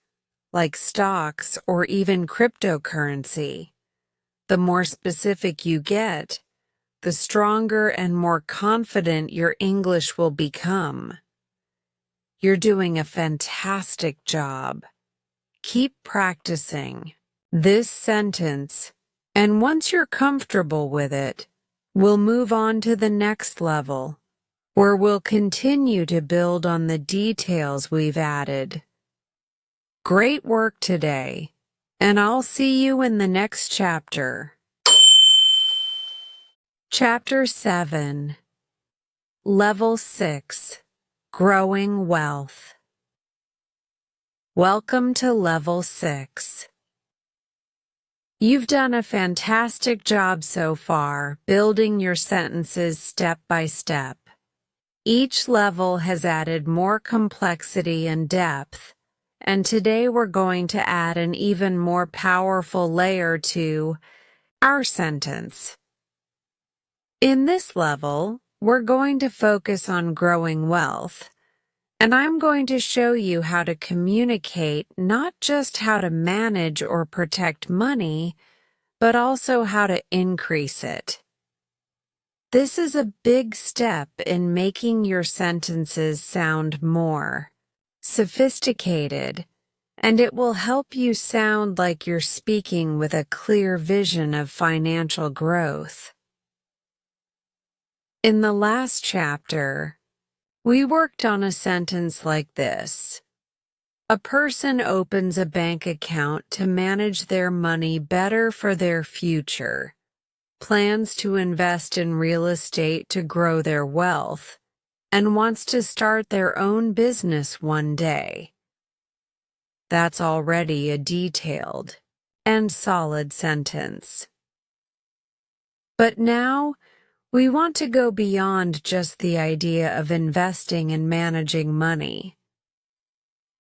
like stocks or even cryptocurrency. The more specific you get, the stronger and more confident your English will become. You're doing a fantastic job. Keep practicing this sentence, and once you're comfortable with it, we'll move on to the next level, where we'll continue to build on the details we've added. Great work today, and I'll see you in the next chapter. Chapter 7, Level 6, Growing Wealth. Welcome to Level 6. You've done a fantastic job so far, building your sentences step by step. Each level has added more complexity and depth, and today we're going to add an even more powerful layer to our sentence. In this level, we're going to focus on growing wealth, and I'm going to show you how to communicate not just how to manage or protect money, but also how to increase it. This is a big step in making your sentences sound more sophisticated, and it will help you sound like you're speaking with a clear vision of financial growth. In the last chapter, we worked on a sentence like this. A person opens a bank account to manage their money better for their future, plans to invest in real estate to grow their wealth, and wants to start their own business one day. That's already a detailed and solid sentence. But now, we want to go beyond just the idea of investing and managing money.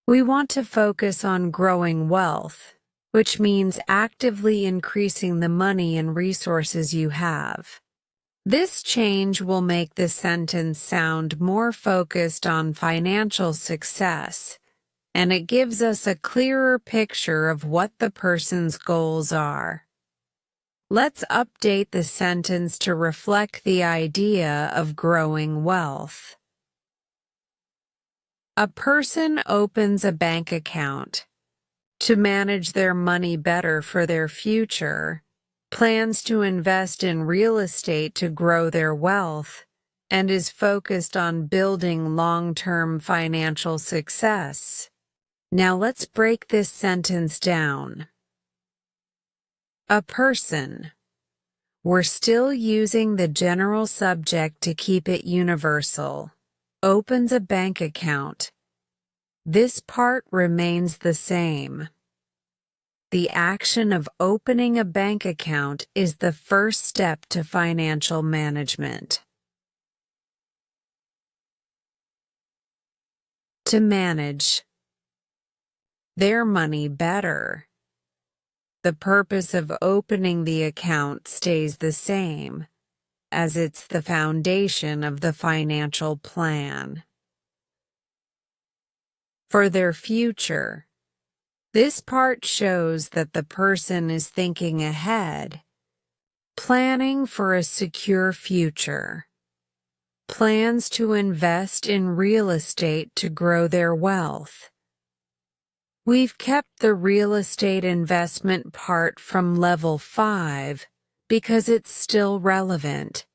We want to focus on growing wealth, which means actively increasing the money and resources you have. This change will make the sentence sound more focused on financial success, and it gives us a clearer picture of what the person's goals are. Let's update the sentence to reflect the idea of growing wealth. A person opens a bank account to manage their money better for their future, plans to invest in real estate to grow their wealth, and is focused on building long-term financial success. Now let's break this sentence down. A person. We're still using the general subject to keep it universal. Opens a bank account. This part remains the same. The action of opening a bank account is the first step to financial management. To manage their money better. The purpose of opening the account stays the same, as it's the foundation of the financial plan. For their future. This part shows that the person is thinking ahead, planning for a secure future. Plans to invest in real estate to grow their wealth. We've kept the real estate investment part from level 5 because it's still relevant.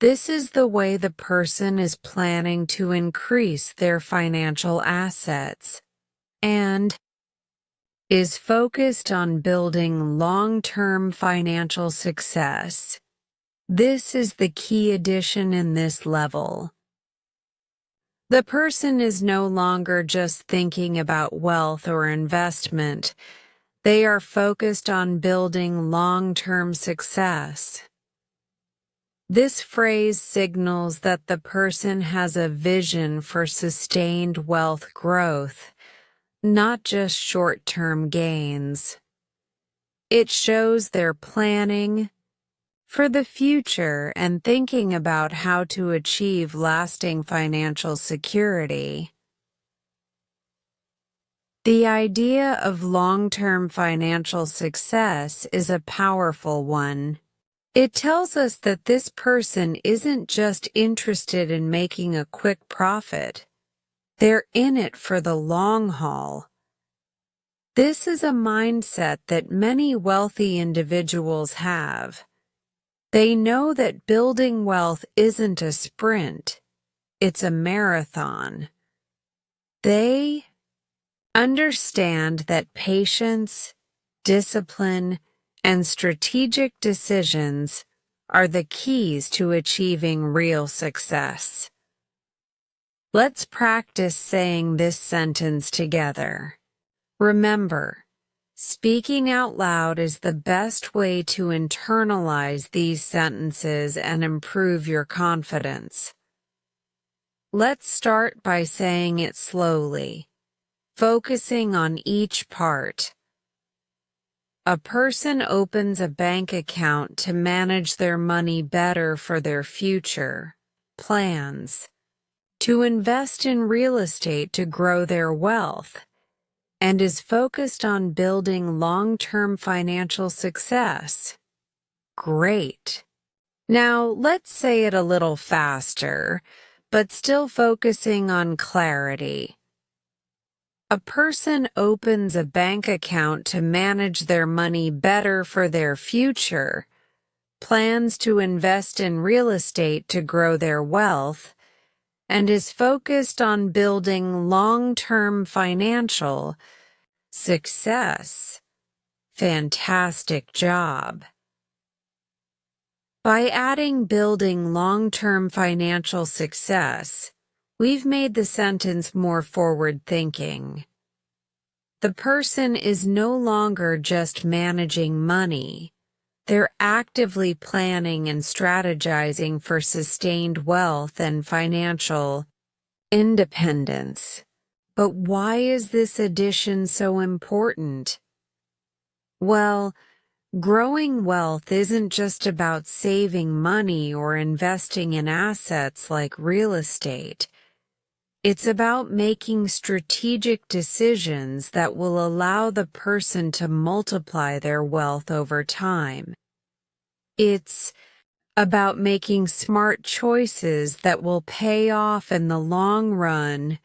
This is the way the person is planning to increase their financial assets and is focused on building long-term financial success. This is the key addition in this level. The person is no longer just thinking about wealth or investment. They are focused on building long-term success. This phrase signals that the person has a vision for sustained wealth growth, not just short-term gains. It shows they're planning for the future and thinking about how to achieve lasting financial security. The idea of long-term financial success is a powerful one. It tells us that this person isn't just interested in making a quick profit. They're in it for the long haul. This is a mindset that many wealthy individuals have. They know that building wealth isn't a sprint, it's a marathon. They understand that patience, discipline, and strategic decisions are the keys to achieving real success. Let's practice saying this sentence together. Remember, speaking out loud is the best way to internalize these sentences and improve your confidence. Let's start by saying it slowly, focusing on each part. A person opens a bank account to manage their money better for their future, plans to invest in real estate to grow their wealth, and is focused on building long-term financial success. Great. Now let's say it a little faster, but still focusing on clarity. A person opens a bank account to manage their money better for their future, plans to invest in real estate to grow their wealth, and is focused on building long-term financial success. Fantastic job. By adding building long-term financial success, we've made the sentence more forward-thinking. the person is no longer just managing money. They're actively planning and strategizing for sustained wealth and financial independence. But why is this addition so important? Well, growing wealth isn't just about saving money or investing in assets like real estate. It's about making strategic decisions that will allow the person to multiply their wealth over time. It's about making smart choices that will pay off in the long run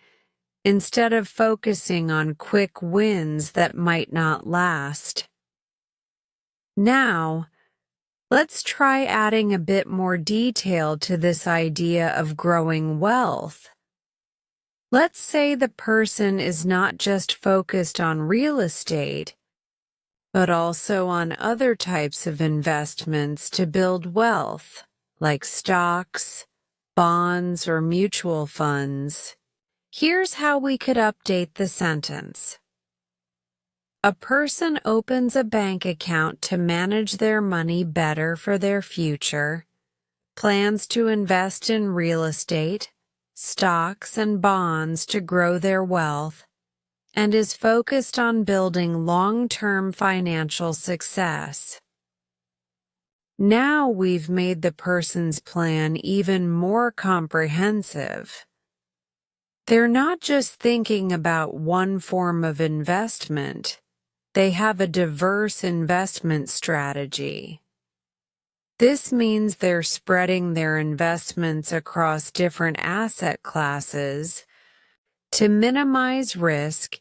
instead of focusing on quick wins that might not last. Now, let's try adding a bit more detail to this idea of growing wealth. Let's say the person is not just focused on real estate, but also on other types of investments to build wealth, like stocks, bonds, or mutual funds. Here's how we could update the sentence. A person opens a bank account to manage their money better for their future, plans to invest in real estate, stocks, and bonds to grow their wealth, and is focused on building long-term financial success. Now we've made the person's plan even more comprehensive. They're not just thinking about one form of investment. They have a diverse investment strategy. This means they're spreading their investments across different asset classes to minimize risk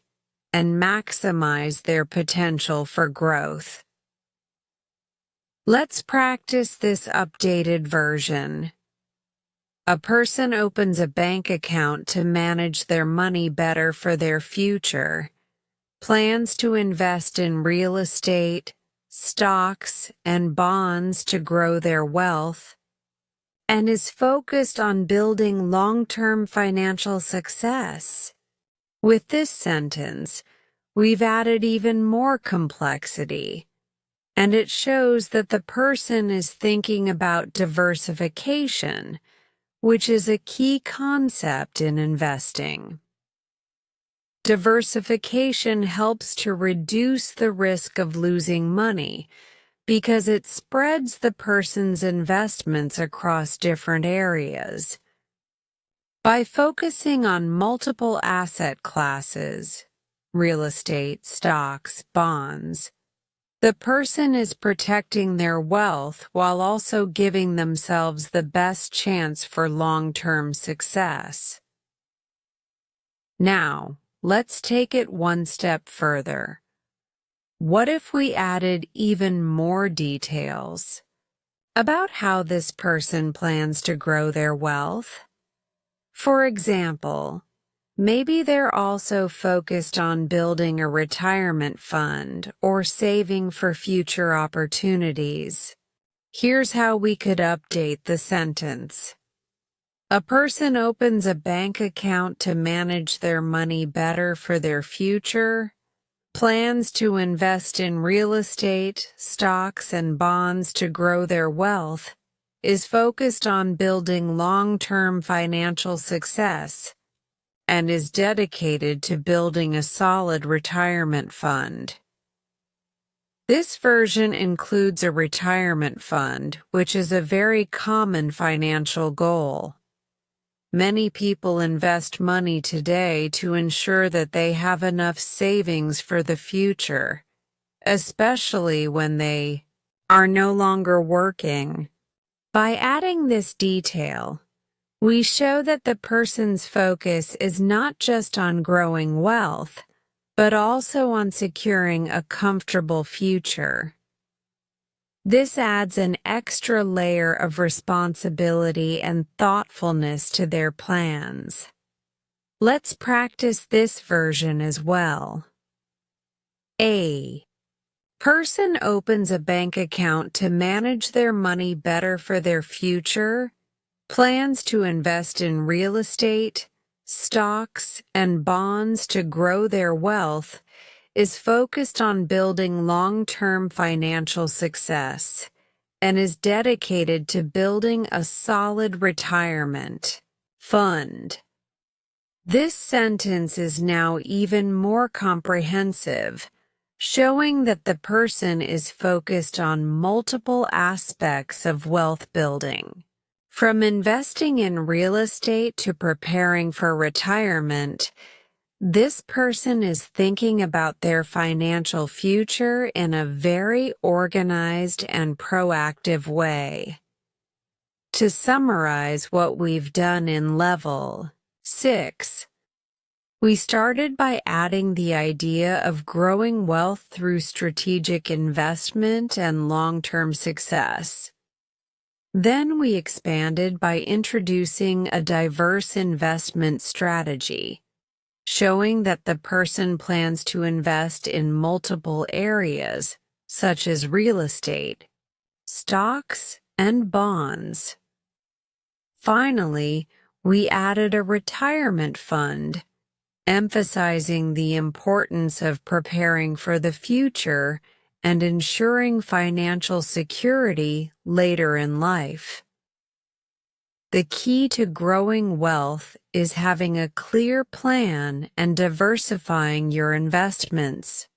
and maximize their potential for growth. Let's practice this updated version. A person opens a bank account to manage their money better for their future, plans to invest in real estate, stocks, and bonds to grow their wealth, and is focused on building long-term financial success. With this sentence, we've added even more complexity, and it shows that the person is thinking about diversification, which is a key concept in investing. Diversification helps to reduce the risk of losing money because it spreads the person's investments across different areas. By focusing on multiple asset classes, real estate, stocks, bonds, the person is protecting their wealth while also giving themselves the best chance for long-term success. Now, let's take it one step further. What if we added even more details about how this person plans to grow their wealth? For example, maybe they're also focused on building a retirement fund or saving for future opportunities. Here's how we could update the sentence. A person opens a bank account to manage their money better for their future, plans to invest in real estate, stocks, and bonds to grow their wealth, is focused on building long-term financial success, and is dedicated to building a solid retirement fund. This version includes a retirement fund, which is a very common financial goal. Many people invest money today to ensure that they have enough savings for the future, especially when they are no longer working. By adding this detail, we show that the person's focus is not just on growing wealth, but also on securing a comfortable future. This adds an extra layer of responsibility and thoughtfulness to their plans. Let's practice this version as well. A person opens a bank account to manage their money better for their future, plans to invest in real estate, stocks, and bonds to grow their wealth, is focused on building long-term financial success and is dedicated to building a solid retirement fund. This sentence is now even more comprehensive, showing that the person is focused on multiple aspects of wealth building. From investing in real estate to preparing for retirement, this person is thinking about their financial future in a very organized and proactive way. To summarize what we've done in Level 6, we started by adding the idea of growing wealth through strategic investment and long-term success. Then we expanded by introducing a diverse investment strategy, showing that the person plans to invest in multiple areas, such as real estate, stocks, and bonds. Finally, we added a retirement fund, emphasizing the importance of preparing for the future and ensuring financial security later in life. The key to growing wealth is having a clear plan and diversifying your investments.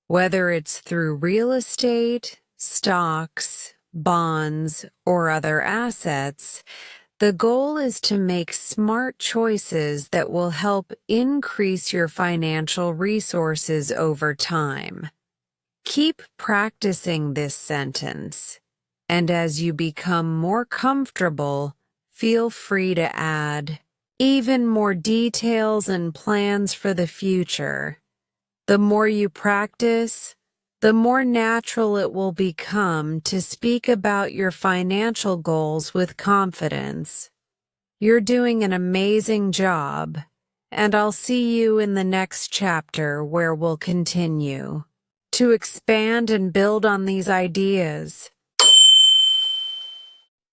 Whether it's through real estate, stocks, bonds, or other assets, the goal is to make smart choices that will help increase your financial resources over time. Keep practicing this sentence, and as you become more comfortable, feel free to add even more details and plans for the future. The more you practice, the more natural it will become to speak about your financial goals with confidence. You're doing an amazing job, and I'll see you in the next chapter where we'll continue to expand and build on these ideas.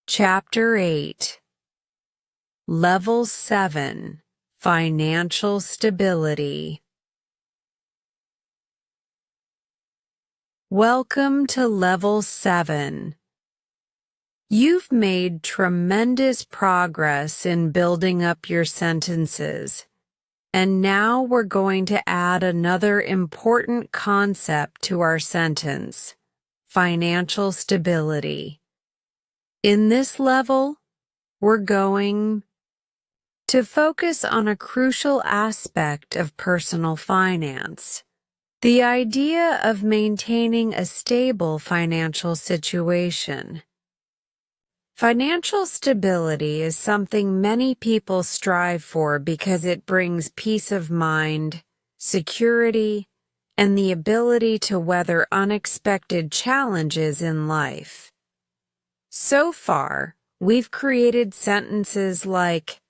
Chapter 8. Level 7. Financial Stability. Welcome to Level 7. You've made tremendous progress in building up your sentences, and now we're going to add another important concept to our sentence: financial stability. In this level, we're going to focus on a crucial aspect of personal finance: the idea of maintaining a stable financial situation. Financial stability is something many people strive for because it brings peace of mind, security, and the ability to weather unexpected challenges in life. So far, we've created sentences like,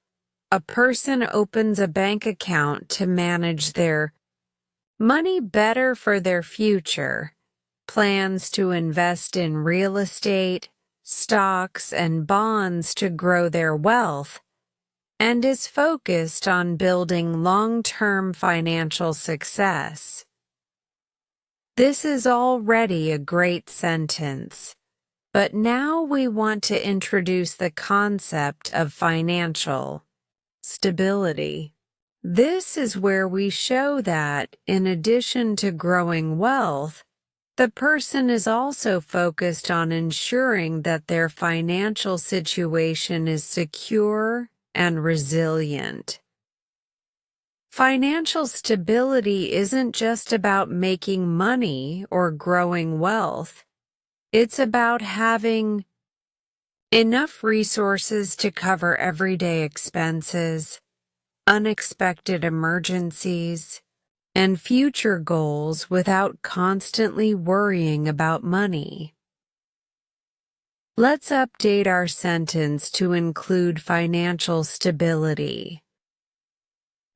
a person opens a bank account to manage their money better for their future, plans to invest in real estate, stocks, and bonds to grow their wealth, and is focused on building long-term financial success. This is already a great sentence, but now we want to introduce the concept of financial stability. This is where we show that, in addition to growing wealth, the person is also focused on ensuring that their financial situation is secure and resilient. Financial stability isn't just about making money or growing wealth. It's about having enough resources to cover everyday expenses, unexpected emergencies, and future goals without constantly worrying about money. Let's update our sentence to include financial stability.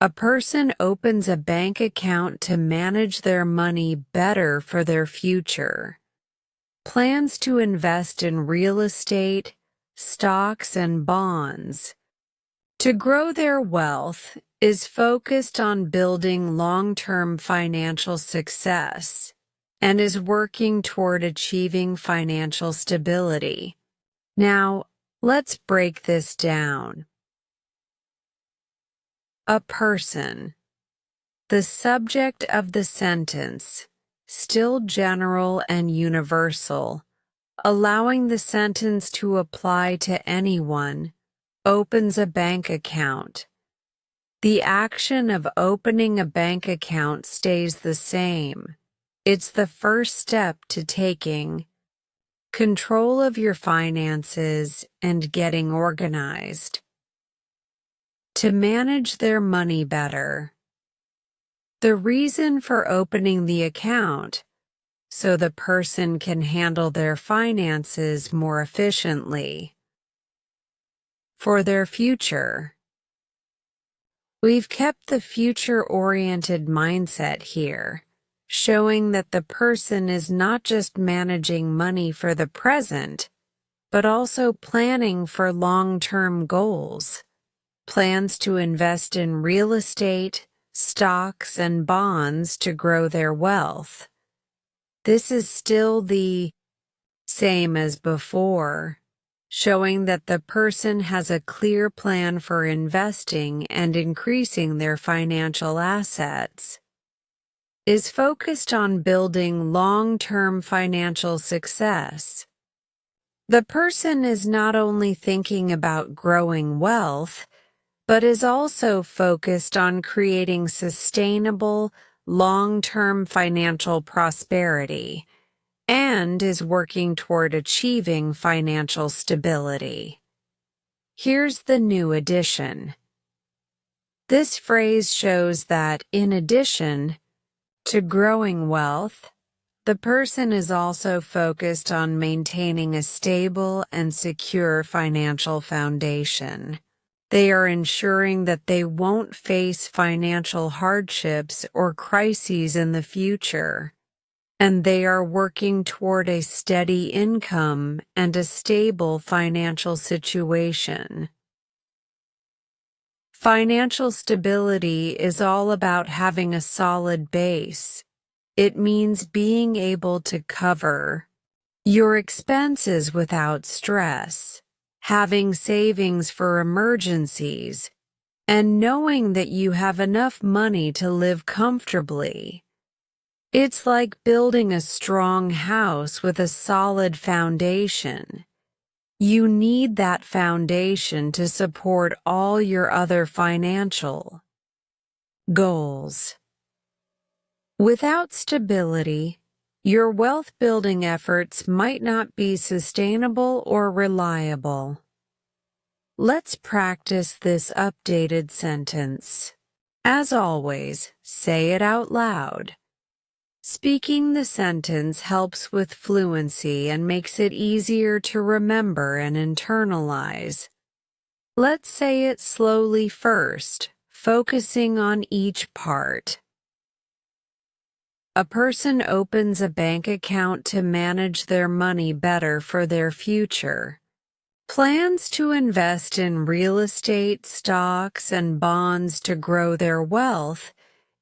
A person opens a bank account to manage their money better for their future, plans to invest in real estate, stocks, and bonds to grow their wealth, is focused on building long-term financial success and is working toward achieving financial stability. Now, let's break this down. A person. The subject of the sentence, still general and universal, allowing the sentence to apply to anyone, opens a bank account. The action of opening a bank account stays the same. It's the first step to taking control of your finances and getting organized. To manage their money better. The reason for opening the account, so the person can handle their finances more efficiently. For their future. We've kept the future-oriented mindset here, showing that the person is not just managing money for the present, but also planning for long-term goals. Plans to invest in real estate, stocks, and bonds to grow their wealth. This is still the same as before, showing that the person has a clear plan for investing and increasing their financial assets. Is focused on building long-term financial success. The person is not only thinking about growing wealth, but is also focused on creating sustainable, long-term financial prosperity, and is working toward achieving financial stability. Here's the new addition. This phrase shows that, in addition to growing wealth, the person is also focused on maintaining a stable and secure financial foundation. They are ensuring that they won't face financial hardships or crises in the future, and they are working toward a steady income and a stable financial situation. Financial stability is all about having a solid base. It means being able to cover your expenses without stress, having savings for emergencies, and knowing that you have enough money to live comfortably. It's like building a strong house with a solid foundation. You need that foundation to support all your other financial goals. Without stability, your wealth-building efforts might not be sustainable or reliable. Let's practice this updated sentence. As always, say it out loud. Speaking the sentence helps with fluency and makes it easier to remember and internalize. Let's say it slowly first, focusing on each part. A person opens a bank account to manage their money better for their future. Plans to invest in real estate, stocks, and bonds to grow their wealth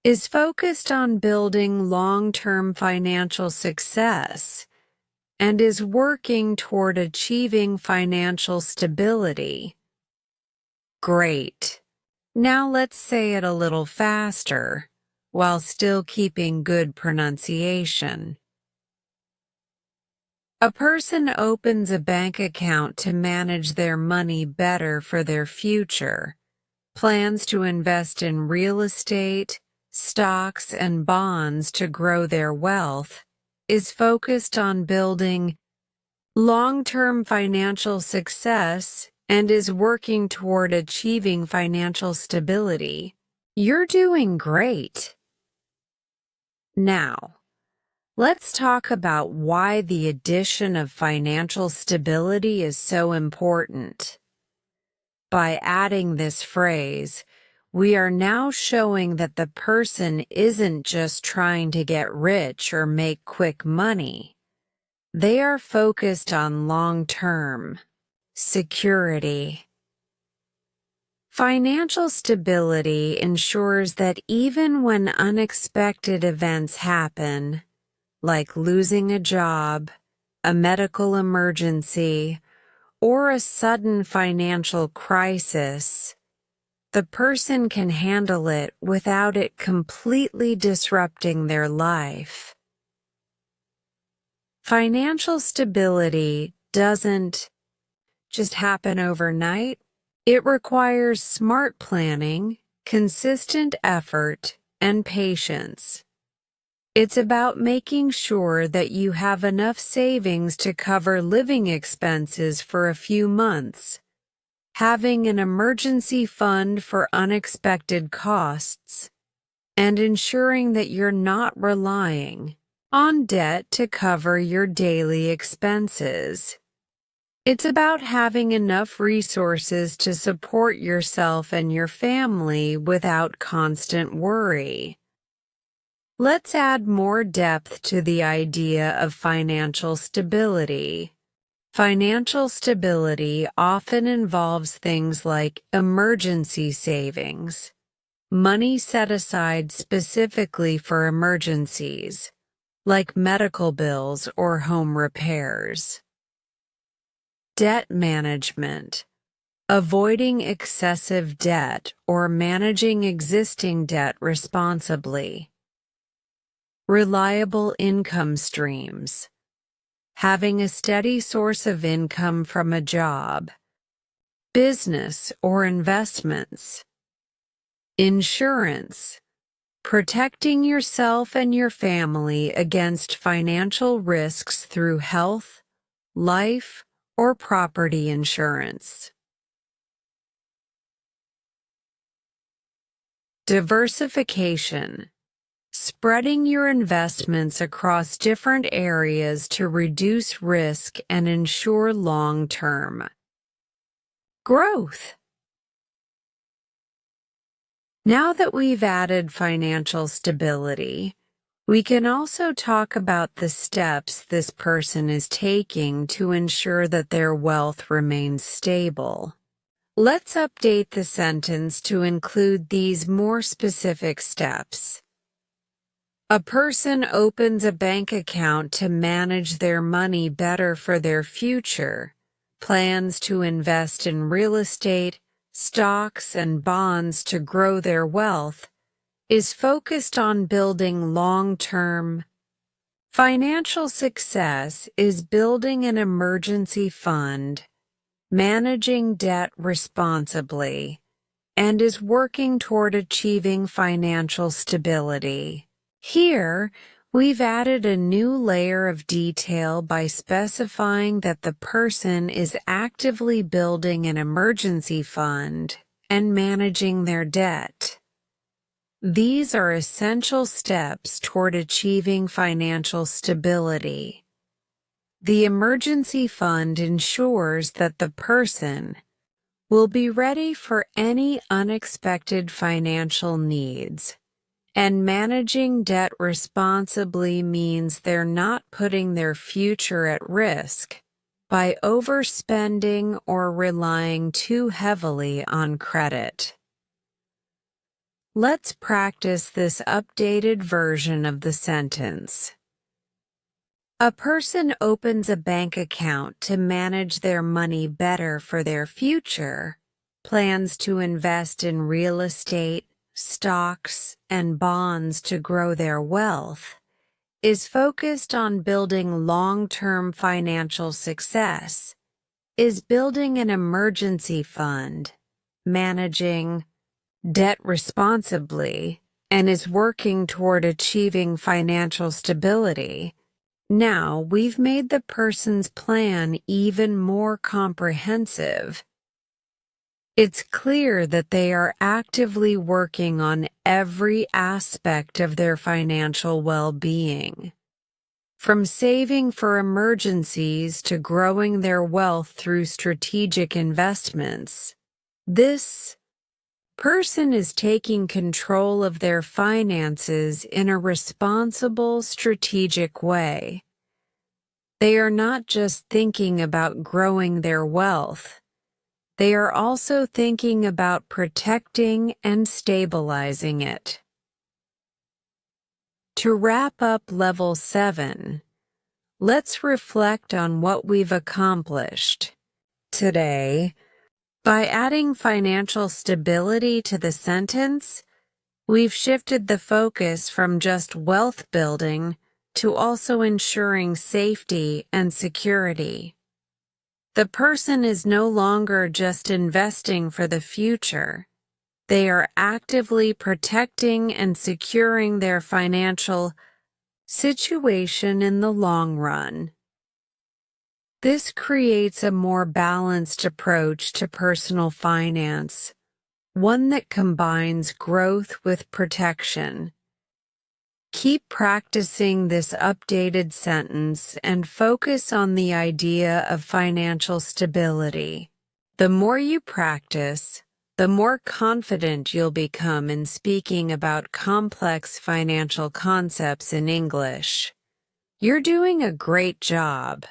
is focused on building long-term financial success and is working toward achieving financial stability. Great. Now let's say it a little faster, while still keeping good pronunciation. A person opens a bank account to manage their money better for their future, plans to invest in real estate, stocks, and bonds to grow their wealth, is focused on building long-term financial success and is working toward achieving financial stability. You're doing great. Now, let's talk about why the addition of financial stability is so important. By adding this phrase, we are now showing that the person isn't just trying to get rich or make quick money. They are focused on long-term security. Financial stability ensures that even when unexpected events happen, like losing a job, a medical emergency, or a sudden financial crisis, the person can handle it without it completely disrupting their life. Financial stability doesn't just happen overnight. It requires smart planning, consistent effort, and patience. It's about making sure that you have enough savings to cover living expenses for a few months, having an emergency fund for unexpected costs, and ensuring that you're not relying on debt to cover your daily expenses. It's about having enough resources to support yourself and your family without constant worry. Let's add more depth to the idea of financial stability. Financial stability often involves things like emergency savings, money set aside specifically for emergencies, like medical bills or home repairs. Debt management, avoiding excessive debt or managing existing debt responsibly. Reliable income streams, having a steady source of income from a job, business or investments. Insurance, protecting yourself and your family against financial risks through health, life, or property insurance. Diversification, spreading your investments across different areas to reduce risk and ensure long-term growth. Now that we've added financial stability, we can also talk about the steps this person is taking to ensure that their wealth remains stable. Let's update the sentence to include these more specific steps. A person opens a bank account to manage their money better for their future, plans to invest in real estate, stocks, and bonds to grow their wealth, is focused on building long-term financial success, is building an emergency fund, managing debt responsibly, and is working toward achieving financial stability. Here, we've added a new layer of detail by specifying that the person is actively building an emergency fund and managing their debt. These are essential steps toward achieving financial stability. The emergency fund ensures that the person will be ready for any unexpected financial needs, and managing debt responsibly means they're not putting their future at risk by overspending or relying too heavily on credit. Let's practice this updated version of the sentence. A person opens a bank account to manage their money better for their future, plans to invest in real estate, stocks, and bonds to grow their wealth, is focused on building long-term financial success, is building an emergency fund, managing debt responsibly, and is working toward achieving financial stability. Now we've made the person's plan even more comprehensive. It's clear that they are actively working on every aspect of their financial well-being, from saving for emergencies to growing their wealth through strategic investments. This person is taking control of their finances in a responsible, strategic way. They are not just thinking about growing their wealth. they are also thinking about protecting and stabilizing it. To wrap up level 7, let's reflect on what we've accomplished today. By adding financial stability to the sentence, we've shifted the focus from just wealth building to also ensuring safety and security. The person is no longer just investing for the future. They are actively protecting and securing their financial situation in the long run. This creates a more balanced approach to personal finance, one that combines growth with protection. Keep practicing this updated sentence and focus on the idea of financial stability. The more you practice, the more confident you'll become in speaking about complex financial concepts in English. You're doing a great job.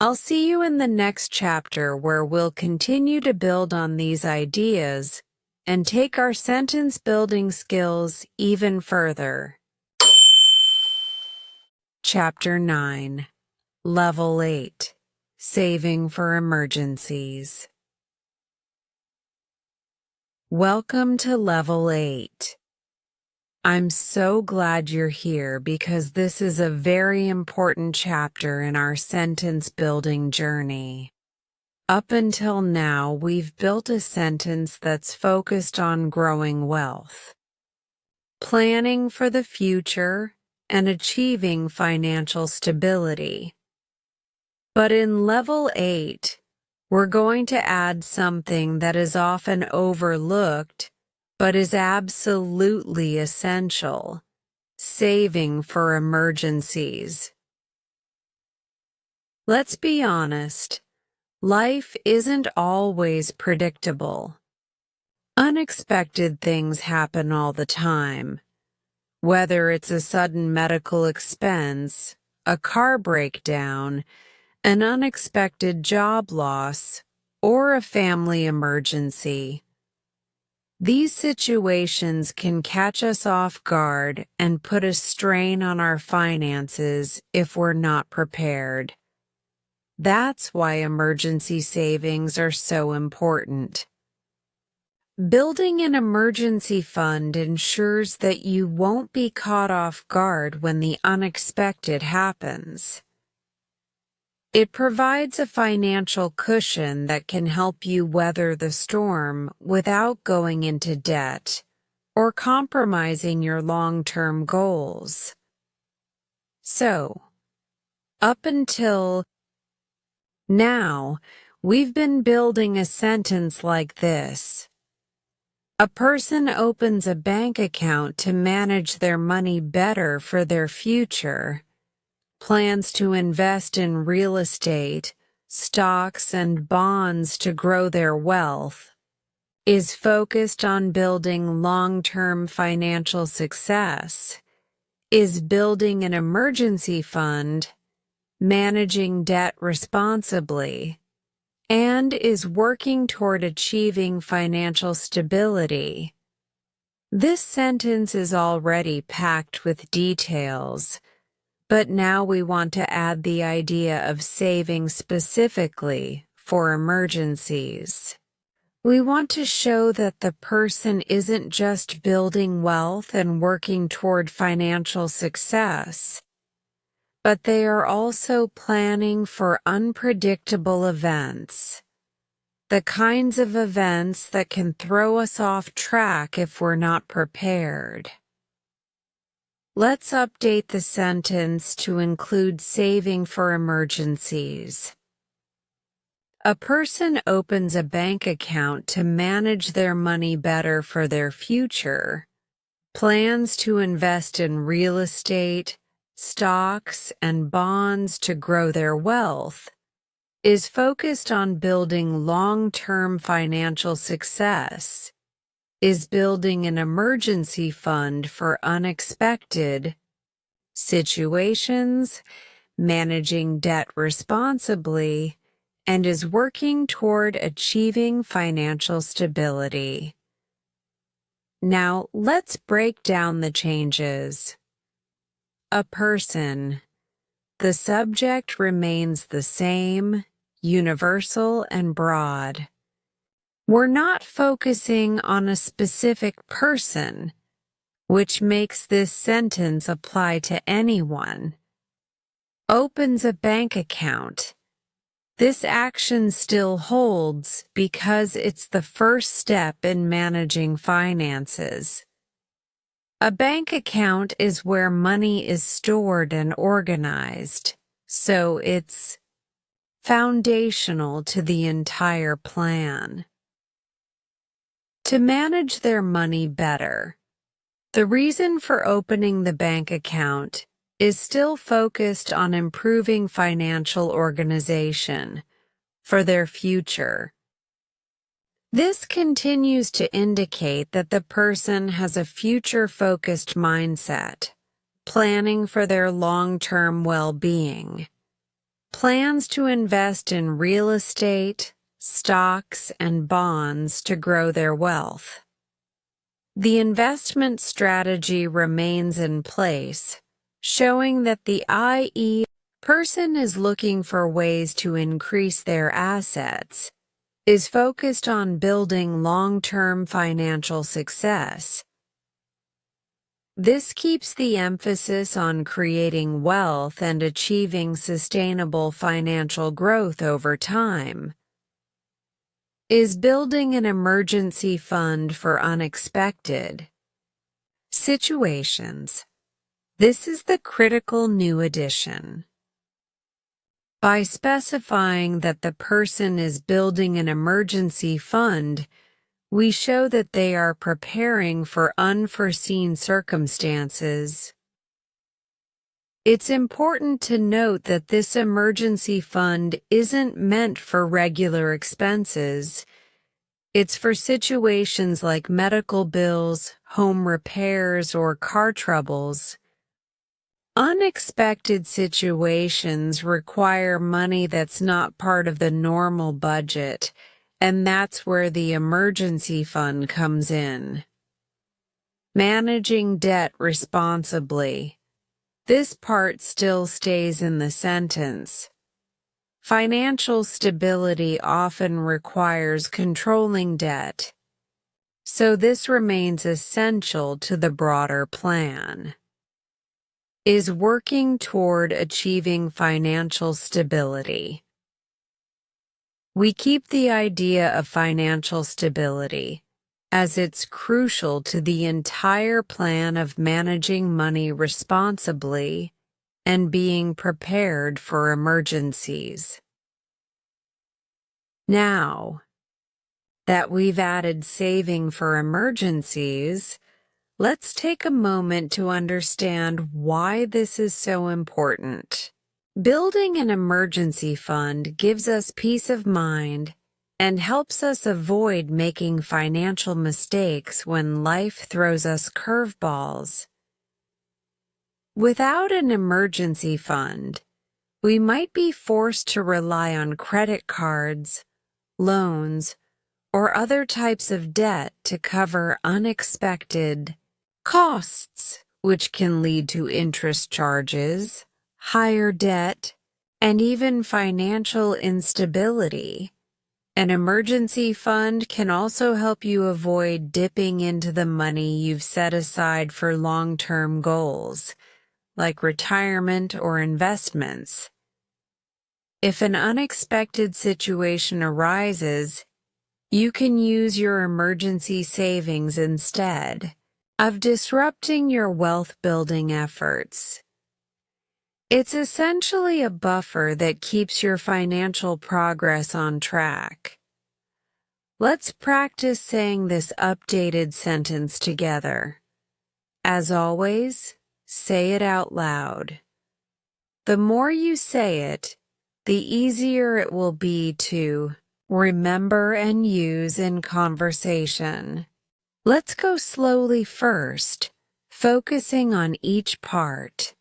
I'll see you in the next chapter where we'll continue to build on these ideas and take our sentence building skills even further. Chapter 9, Level 8, Saving for Emergencies. Welcome to Level 8. I'm so glad you're here because this is a very important chapter in our sentence building journey. Up until now, we've built a sentence that's focused on growing wealth, planning for the future, and achieving financial stability. But in Level 8, we're going to add something that is often overlooked but is absolutely essential: saving for emergencies. Let's be honest, life isn't always predictable. Unexpected things happen all the time. Whether it's a sudden medical expense, a car breakdown, an unexpected job loss, or a family emergency. These situations can catch us off guard and put a strain on our finances if we're not prepared. That's why emergency savings are so important. Building an emergency fund ensures that you won't be caught off guard when the unexpected happens. It provides a financial cushion that can help you weather the storm without going into debt or compromising your long-term goals. So, up until now, we've been building a sentence like this. A person opens a bank account to manage their money better for their future, plans to invest in real estate, stocks, and bonds to grow their wealth, is focused on building long-term financial success, is building an emergency fund, managing debt responsibly, and is working toward achieving financial stability. This sentence is already packed with details, but now we want to add the idea of saving specifically for emergencies. We want to show that the person isn't just building wealth and working toward financial success, but they are also planning for unpredictable events, the kinds of events that can throw us off track if we're not prepared. Let's update the sentence to include saving for emergencies. A person opens a bank account to manage their money better for their future, plans to invest in real estate, stocks, and bonds to grow their wealth, is focused on building long-term financial success, is building an emergency fund for unexpected situations, managing debt responsibly, and is working toward achieving financial stability. Now, let's break down the changes. A person. The subject remains the same, universal and broad. We're not focusing on a specific person, which makes this sentence apply to anyone. Opens a bank account. This action still holds because it's the first step in managing finances. A bank account is where money is stored and organized, so it's foundational to the entire plan. To manage their money better. The reason for opening the bank account is still focused on improving financial organization for their future. This continues to indicate that the person has a future-focused mindset, planning for their long-term well-being. Plans to invest in real estate, stocks, and bonds to grow their wealth. The investment strategy remains in place, showing that the i.e. person is looking for ways to increase their assets, is focused on building long-term financial success. This keeps the emphasis on creating wealth and achieving sustainable financial growth over time. Is building an emergency fund for unexpected situations. This is the critical new addition. By specifying that the person is building an emergency fund, we show that they are preparing for unforeseen circumstances. It's important to note that this emergency fund isn't meant for regular expenses. It's for situations like medical bills, home repairs, or car troubles. Unexpected situations require money that's not part of the normal budget, and that's where the emergency fund comes in. Managing debt responsibly. This part still stays in the sentence. Financial stability often requires controlling debt, so this remains essential to the broader plan. Is working toward achieving financial stability. We keep the idea of financial stability, as it's crucial to the entire plan of managing money responsibly and being prepared for emergencies. Now that we've added saving for emergencies, let's take a moment to understand why this is so important. Building an emergency fund gives us peace of mind and helps us avoid making financial mistakes when life throws us curveballs. Without an emergency fund, we might be forced to rely on credit cards, loans, or other types of debt to cover unexpected costs, which can lead to interest charges, higher debt, and even financial instability. An emergency fund can also help you avoid dipping into the money you've set aside for long-term goals, like retirement or investments. If an unexpected situation arises, you can use your emergency savings instead of disrupting your wealth-building efforts. It's essentially a buffer that keeps your financial progress on track. Let's practice saying this updated sentence together. As always, say it out loud. The more you say it, the easier it will be to remember and use in conversation. Let's go slowly first, focusing on each part.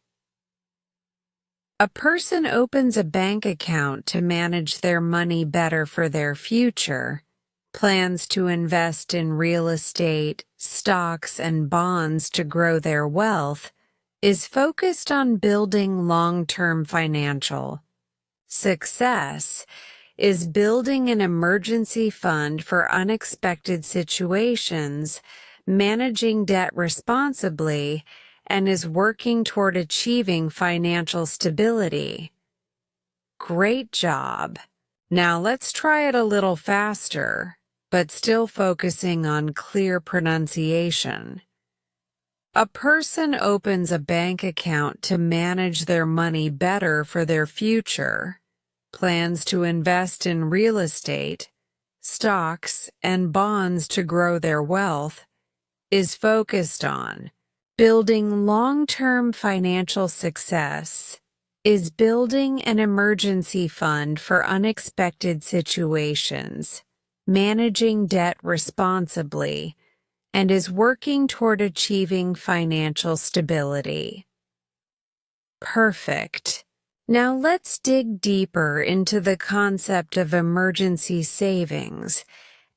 A person opens a bank account to manage their money better for their future, plans to invest in real estate, stocks, and bonds to grow their wealth, is focused on building long-term financial success, is building an emergency fund for unexpected situations, managing debt responsibly, and is working toward achieving financial stability. Great job. Now let's try it a little faster, but still focusing on clear pronunciation. A person opens a bank account to manage their money better for their future, plans to invest in real estate, stocks, and bonds to grow their wealth, is focused on building long-term financial success, is building an emergency fund for unexpected situations, managing debt responsibly, and is working toward achieving financial stability. Perfect. Now let's dig deeper into the concept of emergency savings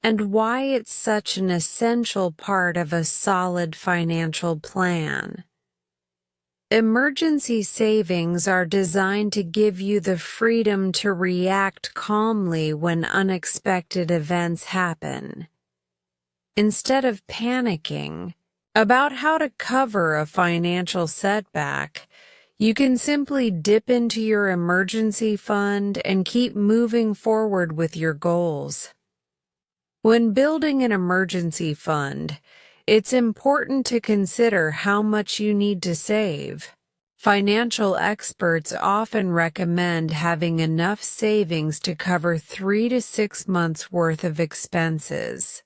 and why it's such an essential part of a solid financial plan. Emergency savings are designed to give you the freedom to react calmly when unexpected events happen. Instead of panicking about how to cover a financial setback, you can simply dip into your emergency fund and keep moving forward with your goals. When building an emergency fund, it's important to consider how much you need to save. Financial experts often recommend having enough savings to cover 3 to 6 months' worth of expenses.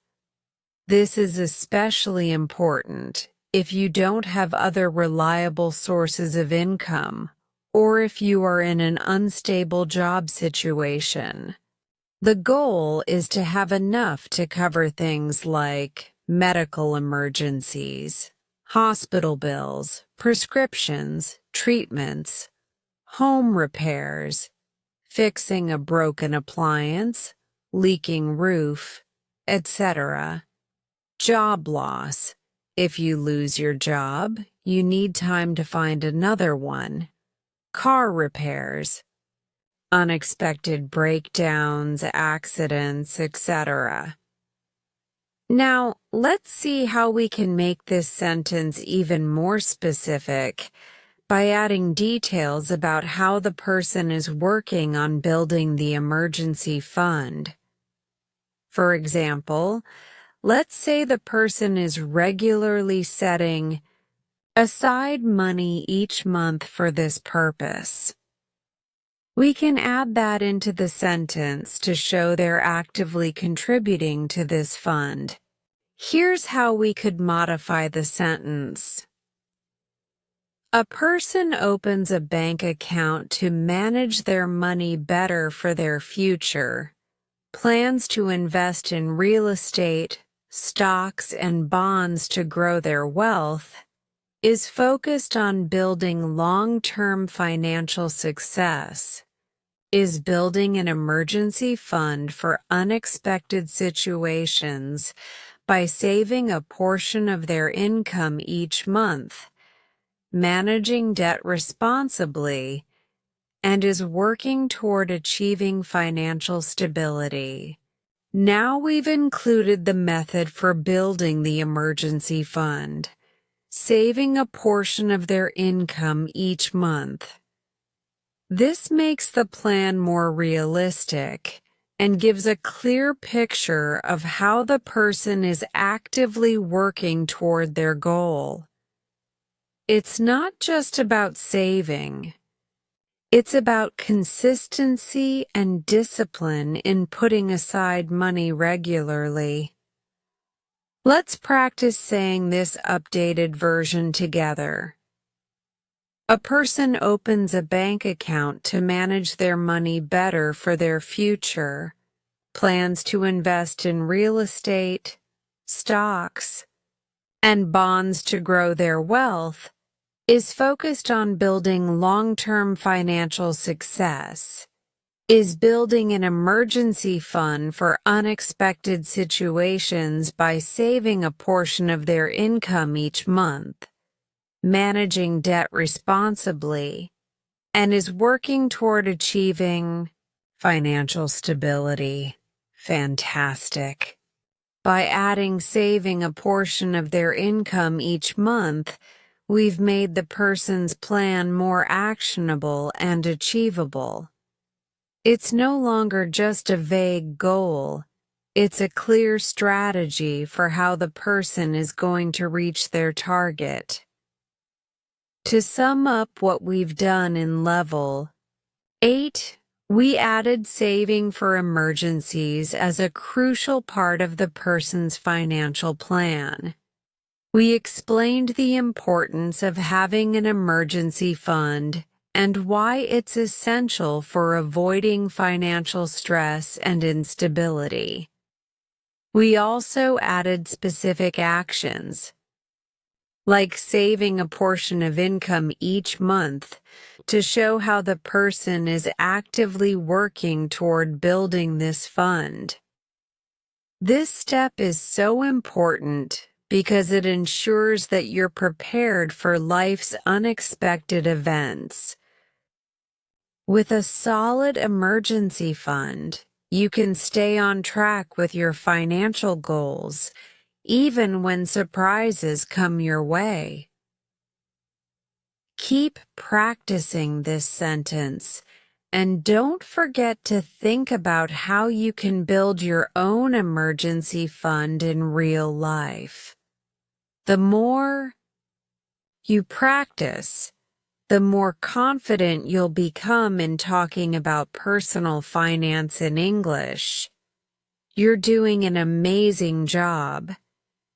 This is especially important if you don't have other reliable sources of income, or if you are in an unstable job situation. The goal is to have enough to cover things like medical emergencies, hospital bills, prescriptions, treatments, home repairs, fixing a broken appliance, leaking roof, etc. Job loss. If you lose your job, you need time to find another one. Car repairs, unexpected breakdowns, accidents, etc. Now, let's see how we can make this sentence even more specific by adding details about how the person is working on building the emergency fund. For example, let's say the person is regularly setting aside money each month for this purpose. We can add that into the sentence to show they're actively contributing to this fund. Here's how we could modify the sentence. A person opens a bank account to manage their money better for their future, plans to invest in real estate, stocks, and bonds to grow their wealth, is focused on building long-term financial success, is building an emergency fund for unexpected situations by saving a portion of their income each month, managing debt responsibly, and is working toward achieving financial stability. Now we've included the method for building the emergency fund, saving a portion of their income each month. This makes the plan more realistic and gives a clear picture of how the person is actively working toward their goal. It's not just about saving. It's about consistency and discipline in putting aside money regularly. Let's practice saying this updated version together. A person opens a bank account to manage their money better for their future, plans to invest in real estate, stocks, and bonds to grow their wealth, is focused on building long-term financial success, is building an emergency fund for unexpected situations by saving a portion of their income each month, managing debt responsibly, and is working toward achieving financial stability. Fantastic. By adding saving a portion of their income each month, we've made the person's plan more actionable and achievable. It's no longer just a vague goal. It's a clear strategy for how the person is going to reach their target. To sum up what we've done in Level 8, we added saving for emergencies as a crucial part of the person's financial plan. We explained the importance of having an emergency fund and why it's essential for avoiding financial stress and instability. We also added specific actions, like saving a portion of income each month, to show how the person is actively working toward building this fund. This step is so important because it ensures that you're prepared for life's unexpected events. With a solid emergency fund, you can stay on track with your financial goals, even when surprises come your way. Keep practicing this sentence, and don't forget to think about how you can build your own emergency fund in real life. The more you practice, the more confident you'll become in talking about personal finance in English. You're doing an amazing job,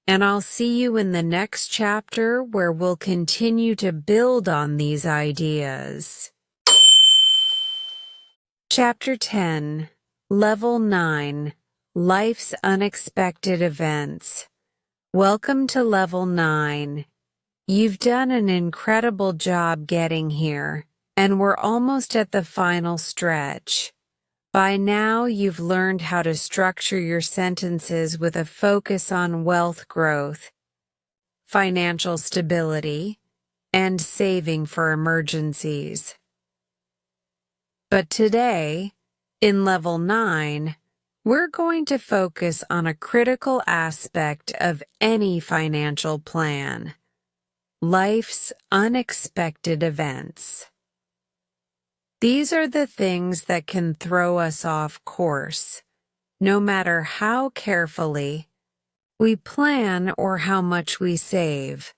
and I'll see you in the next chapter where we'll continue to build on these ideas. Chapter 10, Level 9, Life's Unexpected Events. Welcome to Level 9. You've done an incredible job getting here, and we're almost at the final stretch. By now, you've learned how to structure your sentences with a focus on wealth growth, financial stability, and saving for emergencies. But today, in Level 9, we're going to focus on a critical aspect of any financial plan: life's unexpected events. These are the things that can throw us off course, no matter how carefully we plan or how much we save.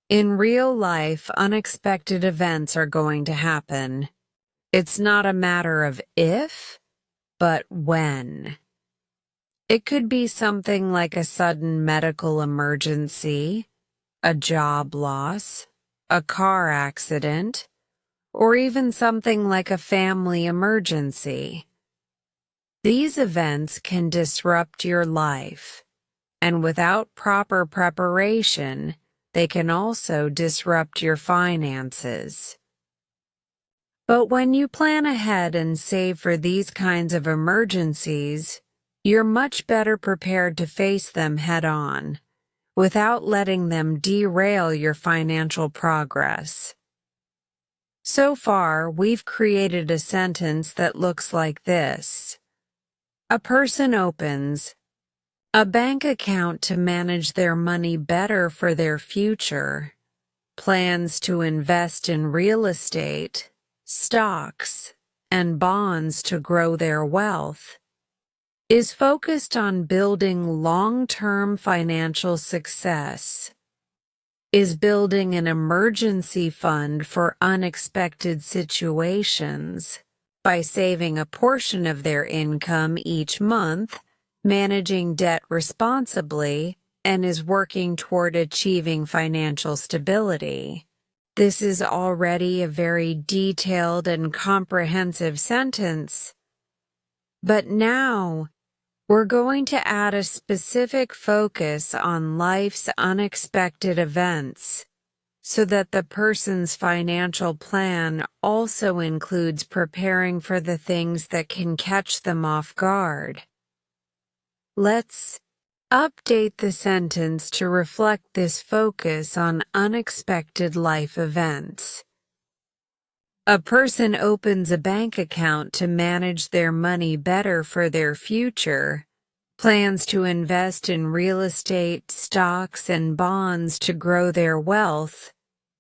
In real life, unexpected events are going to happen. It's not a matter of if, but when. It could be something like a sudden medical emergency, a job loss, a car accident, or even something like a family emergency. These events can disrupt your life, and without proper preparation, they can also disrupt your finances. But when you plan ahead and save for these kinds of emergencies, you're much better prepared to face them head-on, without letting them derail your financial progress. So far, we've created a sentence that looks like this. A person opens a bank account to manage their money better for their future, plans to invest in real estate, stocks, and bonds to grow their wealth, is focused on building long-term financial success, is building an emergency fund for unexpected situations by saving a portion of their income each month, managing debt responsibly, and is working toward achieving financial stability. This is already a very detailed and comprehensive sentence. But now, we're going to add a specific focus on life's unexpected events, so that the person's financial plan also includes preparing for the things that can catch them off guard. Let's update the sentence to reflect this focus on unexpected life events. A person opens a bank account to manage their money better for their future, plans to invest in real estate, stocks, and bonds to grow their wealth,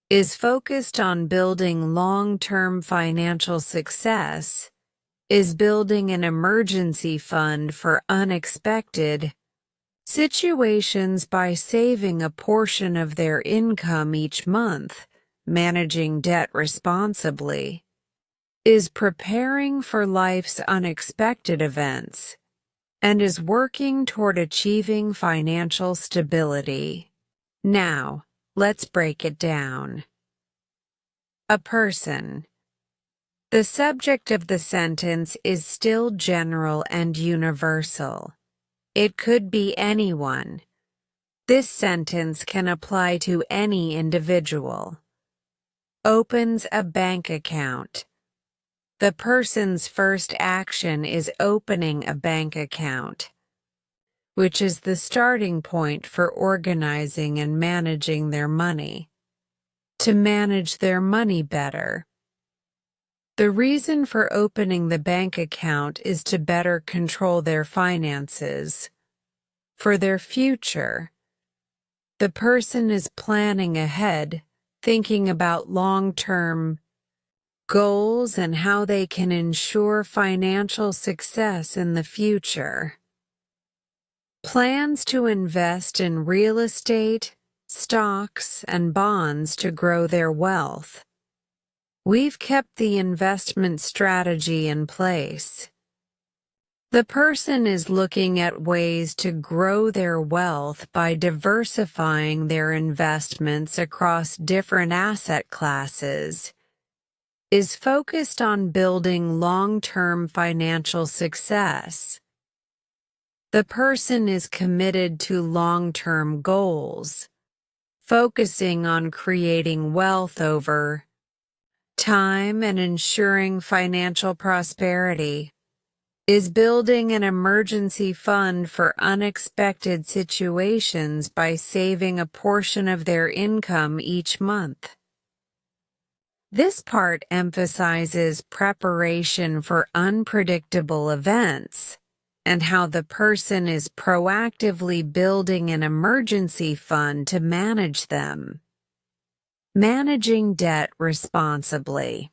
is focused on building long-term financial success, is building an emergency fund for unexpected situations by saving a portion of their income each month, managing debt responsibly, is preparing for life's unexpected events, and is working toward achieving financial stability. Now, let's break it down. A person. The subject of the sentence is still general and universal. It could be anyone. This sentence can apply to any individual. Opens a bank account. The person's first action is opening a bank account, which is the starting point for organizing and managing their money. To manage their money better. The reason for opening the bank account is to better control their finances. For their future. The person is planning ahead, thinking about long-term goals and how they can ensure financial success in the future. Plans to invest in real estate, stocks, and bonds to grow their wealth. We've kept the investment strategy in place. The person is looking at ways to grow their wealth by diversifying their investments across different asset classes, is focused on building long-term financial success. The person is committed to long-term goals, focusing on creating wealth over time and ensuring financial prosperity. Is building an emergency fund for unexpected situations by saving a portion of their income each month. This part emphasizes preparation for unpredictable events and how the person is proactively building an emergency fund to manage them. Managing debt responsibly.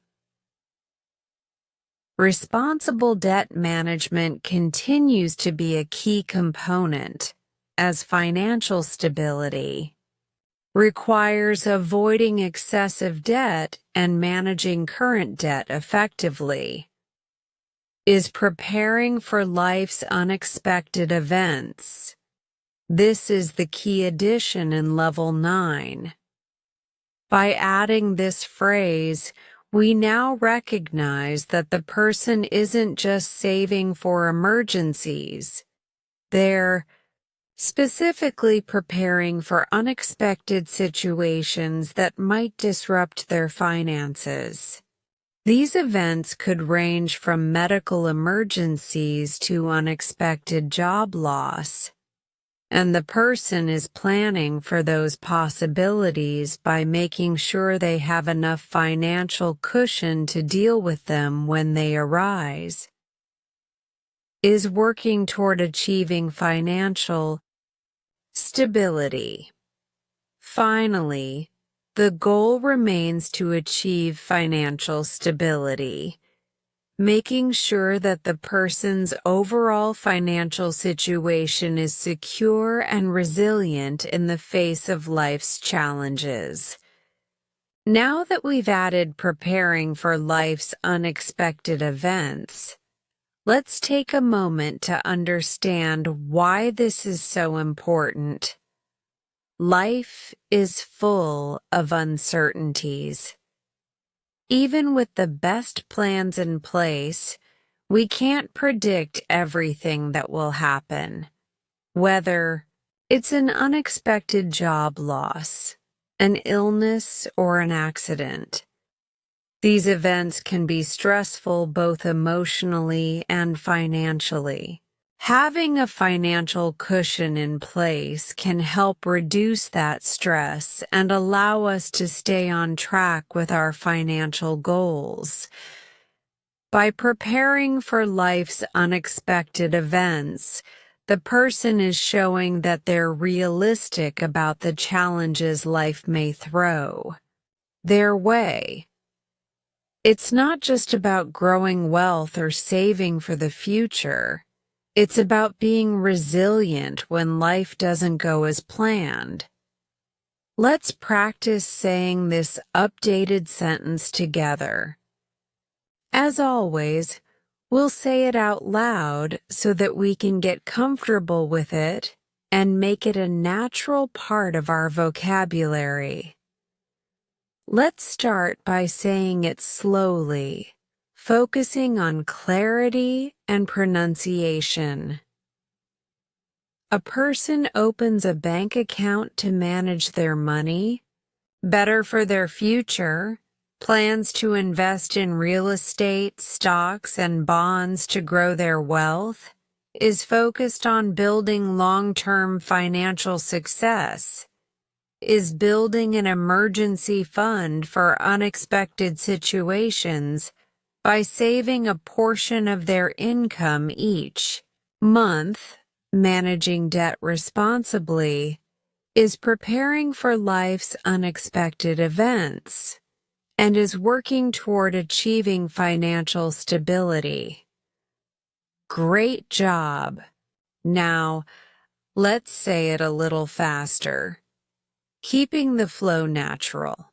Responsible debt management continues to be a key component, as financial stability requires avoiding excessive debt and managing current debt effectively. Is preparing for life's unexpected events. This is the key addition in Level 9. By adding this phrase, we now recognize that the person isn't just saving for emergencies. They're specifically preparing for unexpected situations that might disrupt their finances. These events could range from medical emergencies to unexpected job loss. And the person is planning for those possibilities by making sure they have enough financial cushion to deal with them when they arise. Is working toward achieving financial stability. Finally, the goal remains to achieve financial stability. Making sure that the person's overall financial situation is secure and resilient in the face of life's challenges. Now that we've added preparing for life's unexpected events, let's take a moment to understand why this is so important. Life is full of uncertainties. Even with the best plans in place, we can't predict everything that will happen. Whether it's an unexpected job loss, an illness, or an accident. These events can be stressful both emotionally and financially. Having a financial cushion in place can help reduce that stress and allow us to stay on track with our financial goals. By preparing for life's unexpected events, the person is showing that they're realistic about the challenges life may throw their way. It's not just about growing wealth or saving for the future. It's about being resilient when life doesn't go as planned. Let's practice saying this updated sentence together. As always, we'll say it out loud so that we can get comfortable with it and make it a natural part of our vocabulary. Let's start by saying it slowly, focusing on clarity and pronunciation. A person opens a bank account to manage their money, better for their future, plans to invest in real estate, stocks, and bonds to grow their wealth, is focused on building long-term financial success, is building an emergency fund for unexpected situations by saving a portion of their income each month, managing debt responsibly, is preparing for life's unexpected events, and is working toward achieving financial stability. Great job! Now, let's say it a little faster, keeping the flow natural.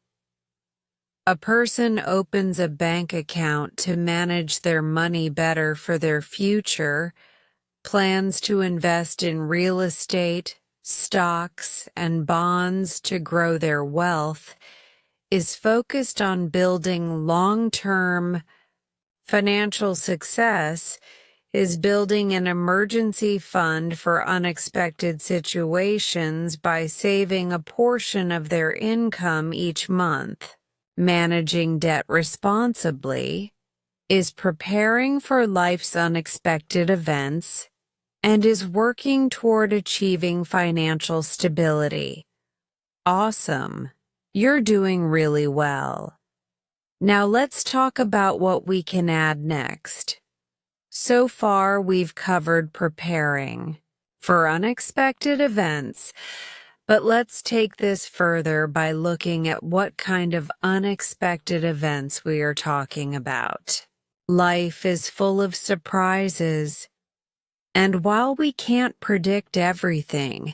A person opens a bank account to manage their money better for their future, plans to invest in real estate, stocks, and bonds to grow their wealth, is focused on building long-term financial success, is building an emergency fund for unexpected situations by saving a portion of their income each month, managing debt responsibly, is preparing for life's unexpected events, and is working toward achieving financial stability. Awesome! You're doing really well. Now let's talk about what we can add next. So far, we've covered preparing for unexpected events, but let's take this further by looking at what kind of unexpected events we are talking about. Life is full of surprises, and while we can't predict everything,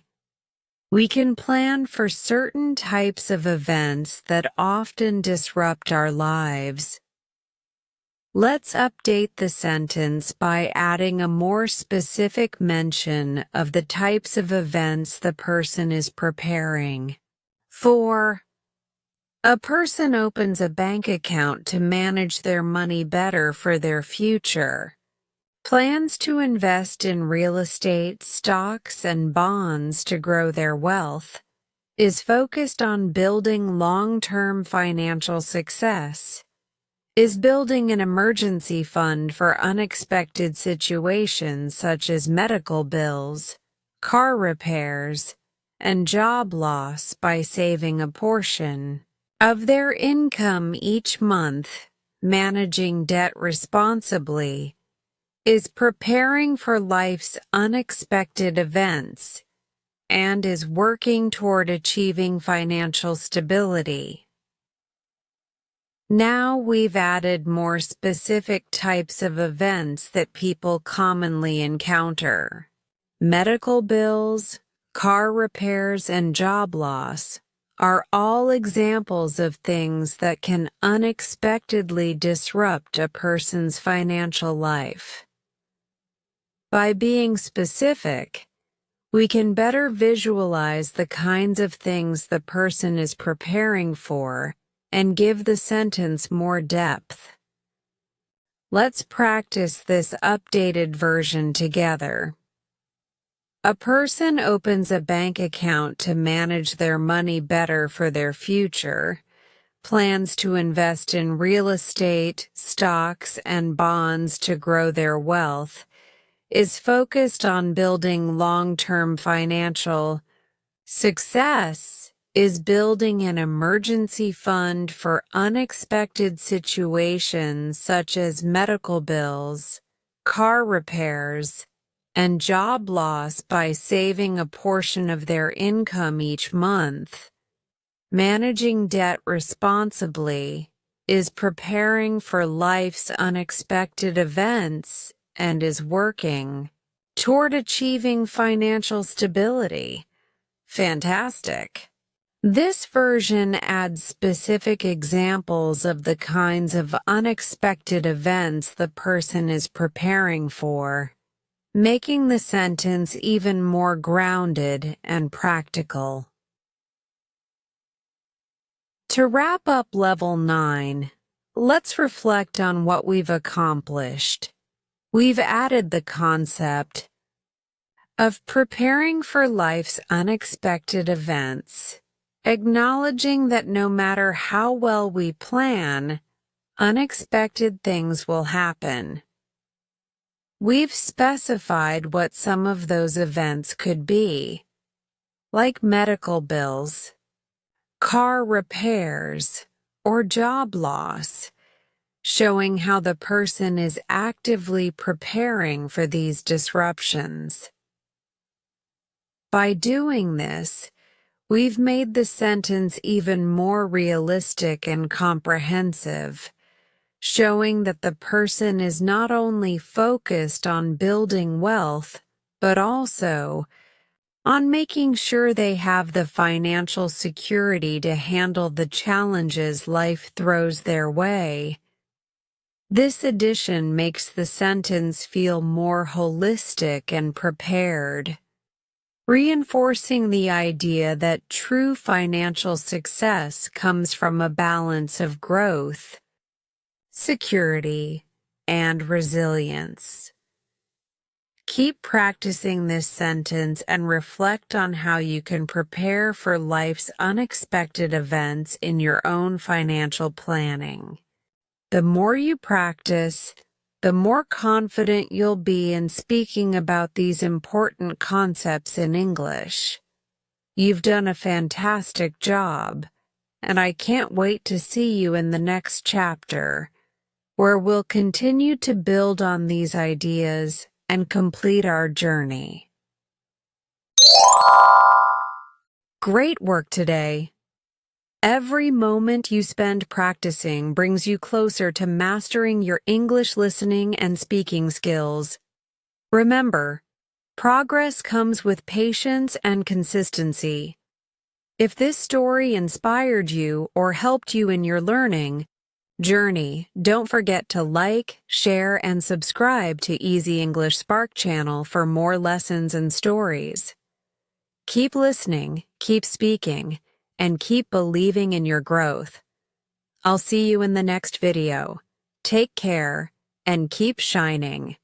we can plan for certain types of events that often disrupt our lives. Let's update the sentence by adding a more specific mention of the types of events the person is preparing for. A person opens a bank account to manage their money better for their future, plans to invest in real estate, stocks, and bonds to grow their wealth, is focused on building long-term financial success, is building an emergency fund for unexpected situations such as medical bills, car repairs, and job loss by saving a portion of their income each month, managing debt responsibly, is preparing for life's unexpected events, and is working toward achieving financial stability. Now we've added more specific types of events that people commonly encounter. Medical bills, car repairs, and job loss are all examples of things that can unexpectedly disrupt a person's financial life. By being specific, we can better visualize the kinds of things the person is preparing for and give the sentence more depth. Let's practice this updated version together. A person opens a bank account to manage their money better for their future, plans to invest in real estate, stocks, and bonds to grow their wealth, is focused on building long-term financial success, is building an emergency fund for unexpected situations such as medical bills, car repairs, and job loss by saving a portion of their income each month. Managing debt responsibly is preparing for life's unexpected events and is working toward achieving financial stability. Fantastic. This version adds specific examples of the kinds of unexpected events the person is preparing for, making the sentence even more grounded and practical. To wrap up Level 9, let's reflect on what we've accomplished. We've added the concept of preparing for life's unexpected events, acknowledging that no matter how well we plan, unexpected things will happen. We've specified what some of those events could be, like medical bills, car repairs, or job loss, showing how the person is actively preparing for these disruptions. By doing this, we've made the sentence even more realistic and comprehensive, showing that the person is not only focused on building wealth, but also on making sure they have the financial security to handle the challenges life throws their way. This addition makes the sentence feel more holistic and prepared, reinforcing the idea that true financial success comes from a balance of growth, security, and resilience. Keep practicing this sentence and reflect on how you can prepare for life's unexpected events in your own financial planning. The more you practice, the more confident you'll be in speaking about these important concepts in English. You've done a fantastic job, and I can't wait to see you in the next chapter, where we'll continue to build on these ideas and complete our journey. Great work today! Every moment you spend practicing brings you closer to mastering your English listening and speaking skills. Remember, progress comes with patience and consistency. If this story inspired you or helped you in your learning journey, don't forget to like, share, and subscribe to Easy English Spark channel for more lessons and stories. Keep listening, keep speaking, and keep believing in your growth. I'll see you in the next video. Take care and keep shining.